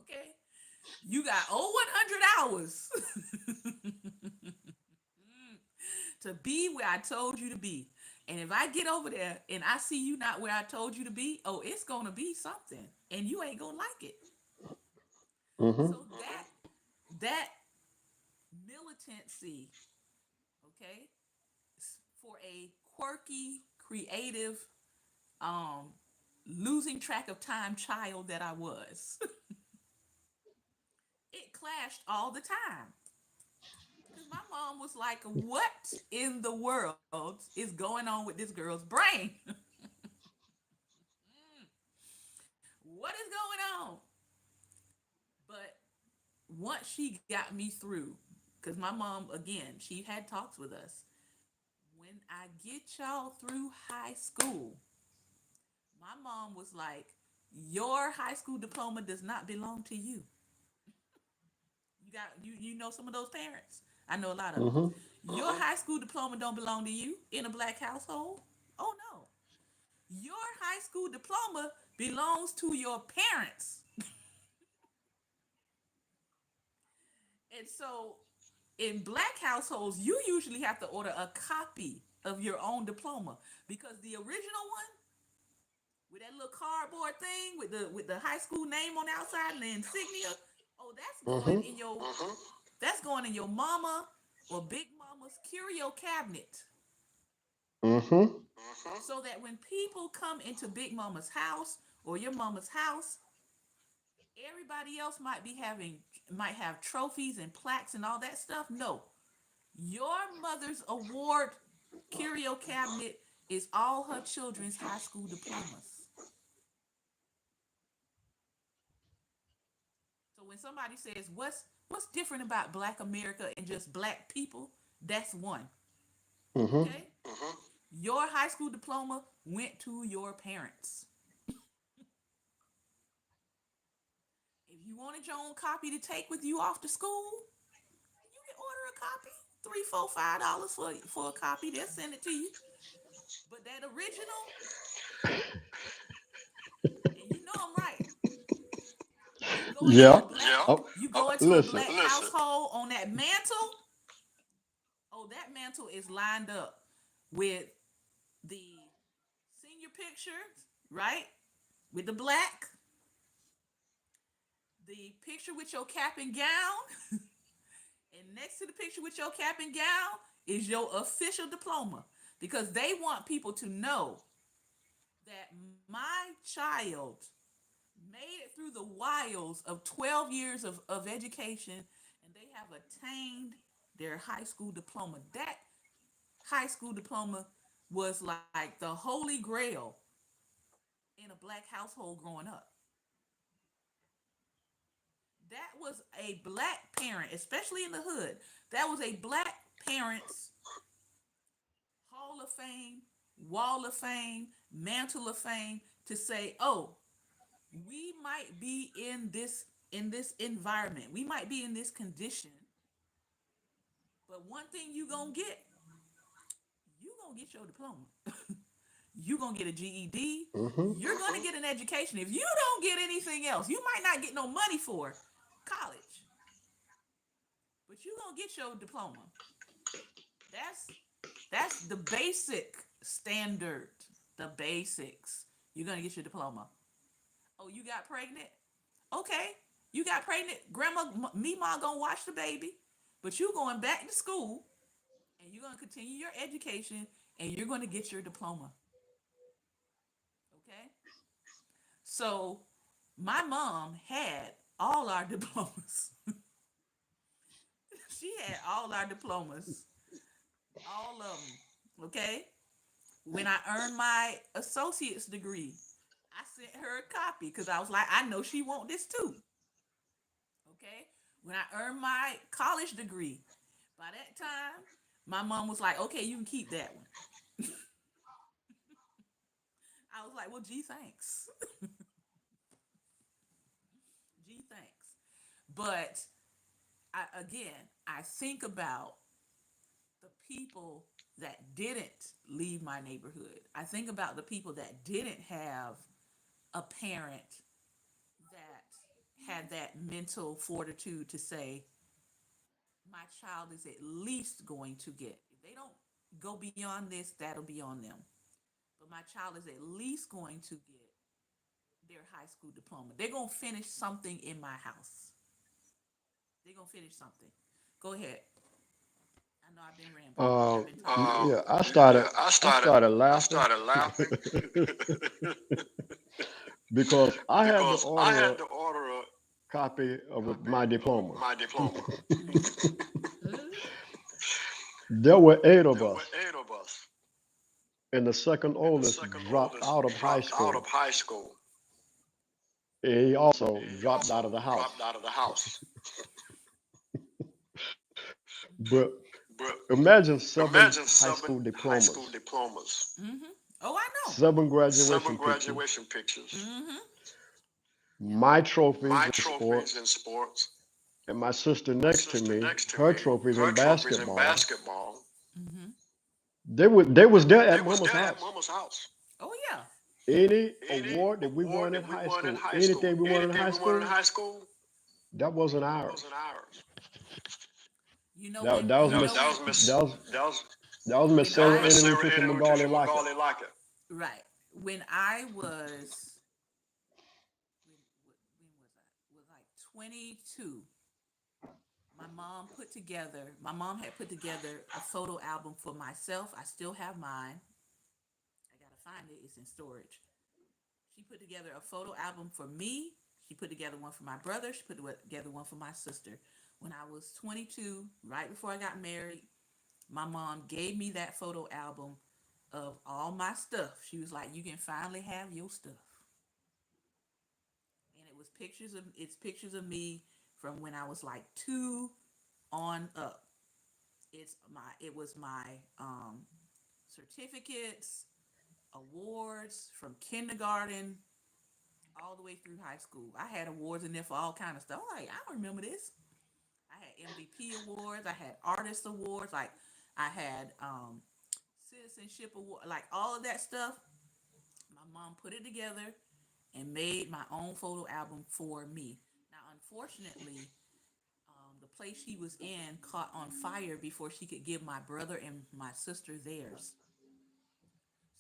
Speaker 3: Okay, you got 100 hours to be where I told you to be. And if I get over there and I see you not where I told you to be, oh, it's gonna be something, and you ain't gonna like it.
Speaker 2: Mm-hmm.
Speaker 3: So that militancy, okay, for a quirky, creative, um, losing track of time child that I was, it clashed all the time. Because my mom was like, "What in the world is going on with this girl's brain? What is going on?" But once she got me through, because my mom, again, she had talks with us. When I get y'all through high school, my mom was like, "Your high school diploma does not belong to you." You know some of those parents. I know a lot of them.
Speaker 2: Mm-hmm.
Speaker 3: Your high school diploma don't belong to you in a black household. Oh no. Your high school diploma belongs to your parents. And so in black households, you usually have to order a copy of your own diploma because the original one with that little cardboard thing with the high school name on the outside and the insignia, oh,
Speaker 2: Mm-hmm.
Speaker 3: that's going in your mama or big mama's curio cabinet.
Speaker 2: Mm-hmm.
Speaker 3: So that when people come into big mama's house or your mama's house, everybody else might have trophies and plaques and all that stuff. No, your mother's award curio cabinet is all her children's high school diplomas. So when somebody says what's different about black America and just black people, that's one.
Speaker 2: Mm-hmm.
Speaker 3: Okay? Your high school diploma went to your parents. If you wanted your own copy to take with you off to school, you can order a copy. $3, $4, $5 for a copy. They'll send it to you. But that original, and you know I'm right. You go into
Speaker 2: Yeah.
Speaker 3: a black
Speaker 2: Oh,
Speaker 3: you go into a
Speaker 2: listen.
Speaker 3: black household on that mantle. Oh, that mantle is lined up with the senior pictures, right? With the black, the picture with your cap and gown, and next to the picture with your cap and gown is your official diploma because they want people to know that my child made it through the wiles of 12 years of education and they have attained their high school diploma. That high school diploma was like the holy grail in a black household growing up. That was a black parent, especially in the hood. That was a black parent's Hall of Fame, Wall of Fame, Mantle of Fame to say, "Oh, we might be in this environment. We might be in this condition, but one thing you gonna get your diploma. You gonna get a GED.
Speaker 2: Mm-hmm.
Speaker 3: You're gonna get an education. If you don't get anything else, you might not get no money for college, but you're gonna get your diploma. That's that's the basic standard, the basics. You're gonna get your diploma. Oh, you got pregnant? Okay, you got pregnant. Grandma, Mima gonna watch the baby, but you going back to school and you're gonna continue your education and you're gonna get your diploma. Okay, so my mom had all our diplomas. She had all our diplomas, all of them. Okay, when I earned my associate's degree, I sent her a copy because I was like, I know she want this too. Okay. When I earned my college degree, by that time, my mom was like, okay, you can keep that one. I was like, well, gee, thanks. Gee, thanks. But I think about the people that didn't leave my neighborhood. I think about the people that didn't have a parent that had that mental fortitude to say, my child is at least going to get. If they don't go beyond this, that'll be on them. But my child is at least going to get their high school diploma. They're going to finish something in my house. They're going to finish something. Go ahead. I know I've been rambling.
Speaker 2: Uh,
Speaker 3: I've been talking.
Speaker 2: yeah,
Speaker 3: Yeah,
Speaker 2: I started
Speaker 3: I
Speaker 2: laughing
Speaker 3: started laughing
Speaker 2: because I had to
Speaker 3: because I
Speaker 2: order a
Speaker 3: had to order a
Speaker 2: copy of
Speaker 3: copy
Speaker 2: my
Speaker 3: of
Speaker 2: diploma.
Speaker 3: my diploma. Mm-hmm.
Speaker 2: There were 8 of
Speaker 3: There were
Speaker 2: us,
Speaker 3: 8 of us,
Speaker 2: and the second
Speaker 3: and the
Speaker 2: oldest
Speaker 3: second
Speaker 2: dropped
Speaker 3: oldest
Speaker 2: out of high
Speaker 3: dropped out of
Speaker 2: school.
Speaker 3: high school.
Speaker 2: And he also
Speaker 3: And he
Speaker 2: dropped out
Speaker 3: also
Speaker 2: of the
Speaker 3: dropped
Speaker 2: house.
Speaker 3: out of the house.
Speaker 2: But
Speaker 3: But
Speaker 2: imagine seven
Speaker 3: imagine
Speaker 2: high
Speaker 3: 7
Speaker 2: school
Speaker 3: high school
Speaker 2: diplomas,
Speaker 3: diplomas. Mm-hmm. Oh, I know.
Speaker 2: 7
Speaker 3: 7
Speaker 2: graduation pictures,
Speaker 3: graduation pictures. Mm-hmm. Yep.
Speaker 2: my trophies
Speaker 3: My
Speaker 2: in
Speaker 3: trophies in
Speaker 2: sports,
Speaker 3: sports.
Speaker 2: and my sister
Speaker 3: My
Speaker 2: next to
Speaker 3: sister
Speaker 2: me,
Speaker 3: next to
Speaker 2: her
Speaker 3: me,
Speaker 2: trophies
Speaker 3: her
Speaker 2: in
Speaker 3: trophies in
Speaker 2: basketball.
Speaker 3: basketball. Mm-hmm.
Speaker 2: They was there
Speaker 3: They
Speaker 2: at
Speaker 3: was
Speaker 2: mama's
Speaker 3: there at
Speaker 2: house.
Speaker 3: mama's house. Oh yeah.
Speaker 2: Any
Speaker 3: Any
Speaker 2: award that we
Speaker 3: award
Speaker 2: won in
Speaker 3: that we
Speaker 2: high
Speaker 3: won in
Speaker 2: school,
Speaker 3: high school,
Speaker 2: anything we won in
Speaker 3: anything
Speaker 2: high
Speaker 3: we won in
Speaker 2: school,
Speaker 3: high school,
Speaker 2: that wasn't
Speaker 3: that
Speaker 2: ours.
Speaker 3: wasn't ours. You know
Speaker 2: That
Speaker 3: when
Speaker 2: that was
Speaker 3: you know
Speaker 2: Miss
Speaker 3: that was Miss
Speaker 2: that was
Speaker 3: that was
Speaker 2: that was Miss
Speaker 3: when
Speaker 2: Sarah
Speaker 3: I
Speaker 2: Annie
Speaker 3: Miss Sarah
Speaker 2: Letitia
Speaker 3: Ann and Letitia
Speaker 2: Magali Lockett.
Speaker 3: Magali Lockett. Right. When I was when was I? Was like 22. My mom had put together a photo album for myself. I still have mine. I gotta find it. It's in storage. She put together a photo album for me. She put together one for my brother. She put together one for my sister. When I was 22, right before I got married, my mom gave me that photo album of all my stuff. She was like, "You can finally have your stuff." And it's pictures of me from when I was like 2 on up. It was my certificates, awards from kindergarten all the way through high school. I had awards in there for all kind of stuff. I'm like, I don't remember this. I had MVP awards. I had artist awards. Like I had citizenship award. Like all of that stuff. My mom put it together and made my own photo album for me. Now, unfortunately, the place she was in caught on fire before she could give my brother and my sister theirs.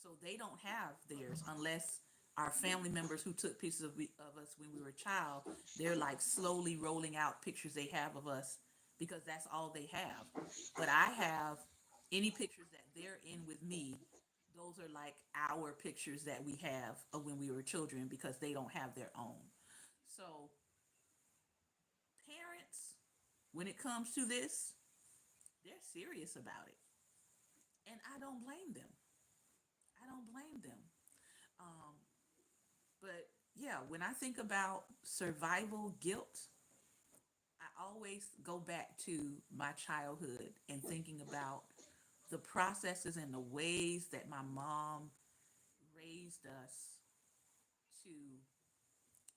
Speaker 3: So they don't have theirs unless our family members who took pictures of us when we were a child, they're like slowly rolling out pictures they have of us because that's all they have. But I have any pictures that they're in with me, those are like our pictures that we have of when we were children because they don't have their own. So, parents, when it comes to this, they're serious about it. And I don't blame them. I don't blame them. Um, But yeah, when I think about survival guilt, I always go back to my childhood and thinking about the processes and the ways that my mom raised us to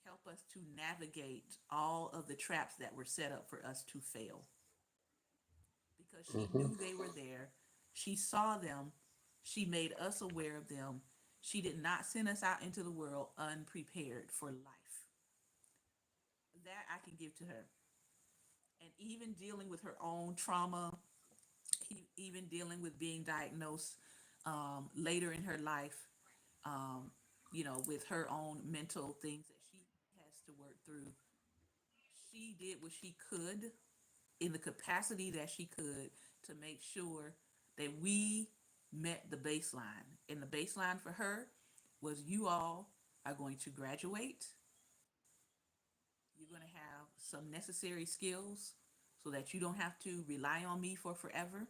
Speaker 3: help us to navigate all of the traps that were set up for us to fail because she
Speaker 2: Hmm.
Speaker 3: knew they were there. She saw them. She made us aware of them. She did not send us out into the world unprepared for life. That I can give to her. and even dealing with her own trauma, even dealing with being diagnosed later in her life, um, with her own mental things that she has to work through. She did what she could in the capacity that she could to make sure that we met the baseline. And the baseline for her was you all are going to graduate. You're going to have some necessary skills so that you don't have to rely on me for forever.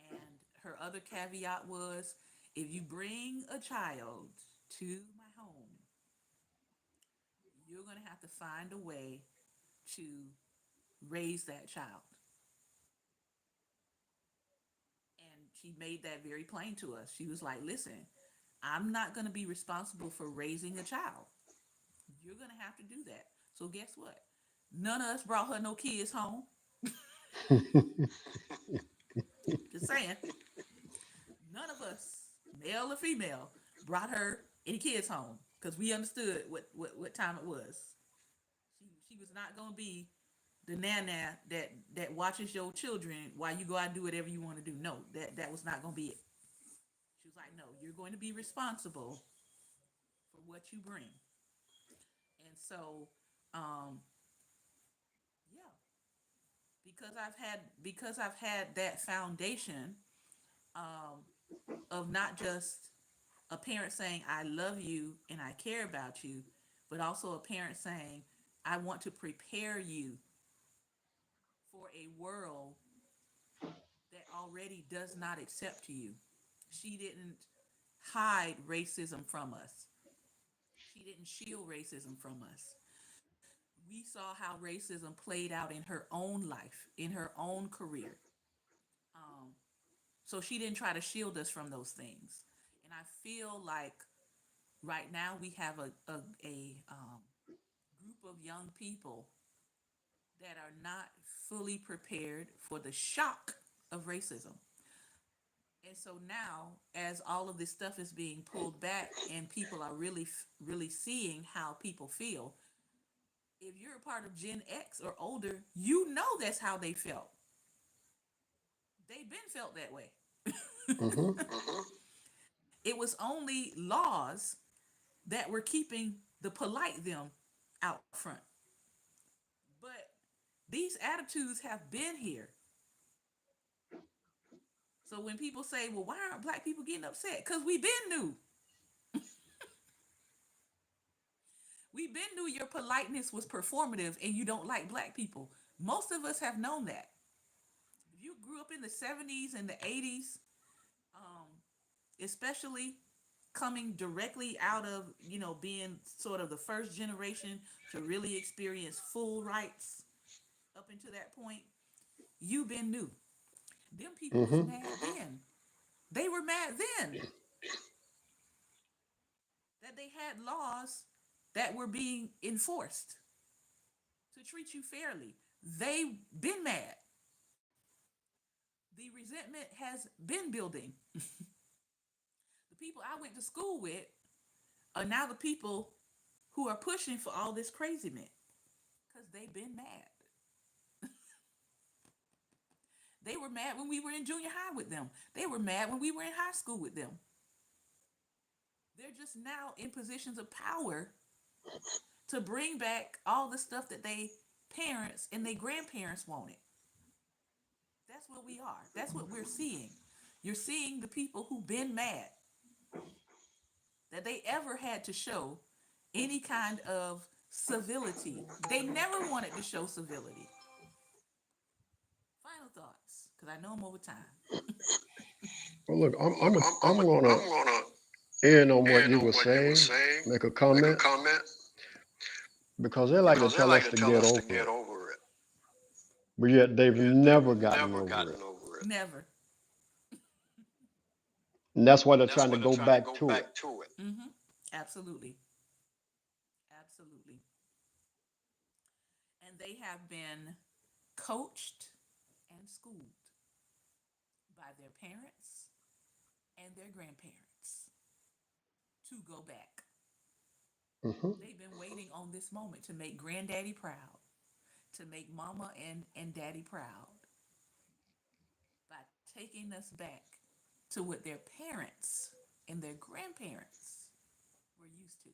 Speaker 3: And her other caveat was if you bring a child to my home, you're going to have to find a way to raise that child. And she made that very plain to us. She was like, listen, I'm not going to be responsible for raising a child. You're going to have to do that. So, guess what? None of us brought her no kids home. Just saying, none of us, male or female, brought her any kids home because we understood what time it was. She was not going to be the nana that watches your children while you go out and do whatever you want to do. No, that was not going to be it. She was like, no, you're going to be responsible for what you bring. And so, um, yeah, because I've had that foundation um, of not just a parent saying I love you and I care about you, but also a parent saying I want to prepare you for a world that already does not accept you. She didn't hide racism from us. She didn't shield racism from us. We saw how racism played out in her own life, in her own career. Um, so she didn't try to shield us from those things. And I feel like right now we have a group of young people that are not fully prepared for the shock of racism. And so now, as all of this stuff is being pulled back and people are really seeing how people feel, if you're a part of Gen X or older, you know that's how they felt. They've been felt that way.
Speaker 2: Hmm.
Speaker 3: It was only laws that were keeping the polite them out front. But these attitudes have been here. So when people say, well, why aren't black people getting upset? Because we've been new. We've been knew your politeness was performative and you don't like black people. Most of us have known that. If you grew up in the 70s and the 80s, um, especially coming directly out of, being sort of the first generation to really experience full rights up until that point, you've been new. Them people was
Speaker 2: Hmm.
Speaker 3: mad then. They were mad then that they had laws that were being enforced to treat you fairly. They've been mad. The resentment has been building. The people I went to school with are now the people who are pushing for all this craziness because they've been mad. They were mad when we were in junior high with them. They were mad when we were in high school with them. They're just now in positions of power to bring back all the stuff that they parents and their grandparents wanted. That's what we are. That's what we're seeing. You're seeing the people who've been mad that they ever had to show any kind of civility. They never wanted to show civility. Final thoughts, because I know I'm over time.
Speaker 2: Well, look,
Speaker 4: Well, look,
Speaker 2: I'm gonna
Speaker 4: I'm gonna
Speaker 2: end on what
Speaker 4: end
Speaker 2: you
Speaker 4: on
Speaker 2: were
Speaker 4: what you were
Speaker 2: saying,
Speaker 4: saying,
Speaker 2: make a
Speaker 4: make a
Speaker 2: comment,
Speaker 4: comment,
Speaker 2: because they like to
Speaker 4: because they
Speaker 2: tell
Speaker 4: like
Speaker 2: us
Speaker 4: to
Speaker 2: to
Speaker 4: tell
Speaker 2: get
Speaker 4: us to
Speaker 2: over
Speaker 4: get
Speaker 2: it,
Speaker 4: over it,
Speaker 2: but yet they've
Speaker 4: yet they've
Speaker 2: never gotten
Speaker 4: never
Speaker 2: over
Speaker 4: gotten
Speaker 2: it.
Speaker 4: over it.
Speaker 3: Never.
Speaker 2: And that's why they're
Speaker 4: And that's
Speaker 2: trying to
Speaker 4: why they're
Speaker 2: go
Speaker 4: trying to
Speaker 2: back
Speaker 4: go
Speaker 2: to it.
Speaker 4: back to it.
Speaker 3: Mm-hmm. Absolutely. Absolutely. And they have been coached and schooled by their parents and their grandparents to go back.
Speaker 2: Hmm.
Speaker 3: They've been waiting on this moment to make granddaddy proud, to make mama and daddy proud by taking us back to what their parents and their grandparents were used to.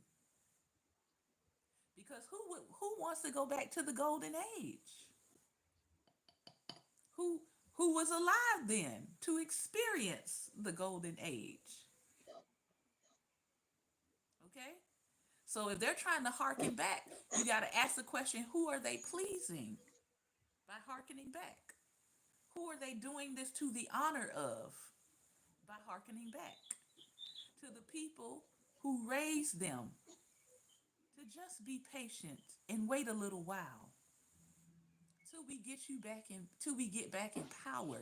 Speaker 3: Because who wants to go back to the golden age? Who who was alive then to experience the golden age? Okay? So if they're trying to harken back, you got to ask the question, who are they pleasing by harkening back? Who are they doing this to the honor of by harkening back? To the people who raised them to just be patient and wait a little while till we get you back in, till we get back in power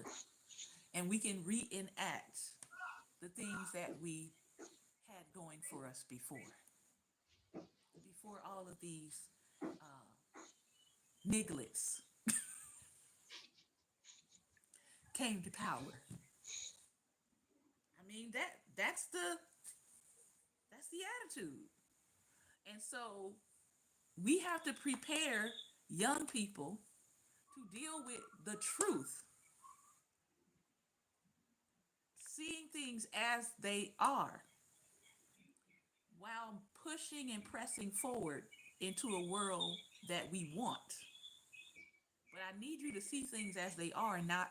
Speaker 3: and we can reenact the things that we had going for us before all of these uh, niglets came to power. I mean that's the attitude. And so we have to prepare young people to deal with the truth, seeing things as they are, while pushing and pressing forward into a world that we want. But I need you to see things as they are, not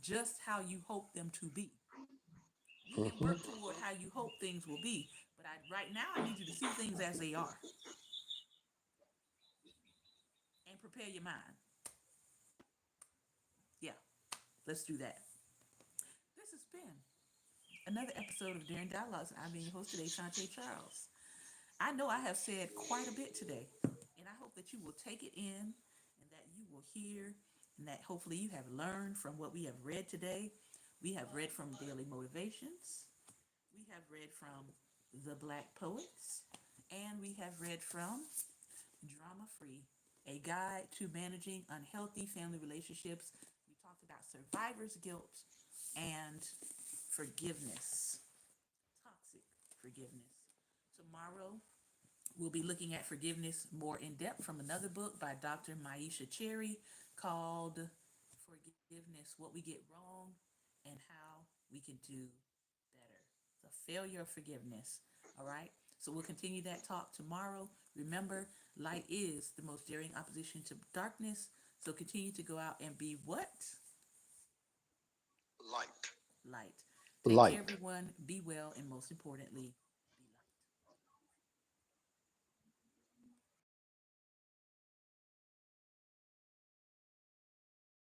Speaker 3: just how you hope them to be. We can
Speaker 2: Hmm.
Speaker 3: work toward how you hope things will be, but right now I need you to see things as they are and prepare your mind. Yeah, let's do that. This has been another episode of Daring Dialogues. I'm being your host today, Shantae Charles. I know I have said quite a bit today, and I hope that you will take it in and that you will hear and that hopefully you have learned from what we have read today. We have read from Daily Motivations, we have read from The Black Poets, and we have read from Drama Free, a guide to managing unhealthy family relationships. We talked about survivor's guilt and forgiveness, toxic forgiveness. Tomorrow, we'll be looking at forgiveness more in depth from another book by Dr. Maisha Cherry called Forgiveness, What We Get Wrong and How We Can Do Better. The failure of forgiveness. All right. So we'll continue that talk tomorrow. Remember, light is the most daring opposition to darkness. So continue to go out and be what?
Speaker 2: Light.
Speaker 3: Light. Take care,
Speaker 2: Light.
Speaker 3: everyone. Be well, and most importantly,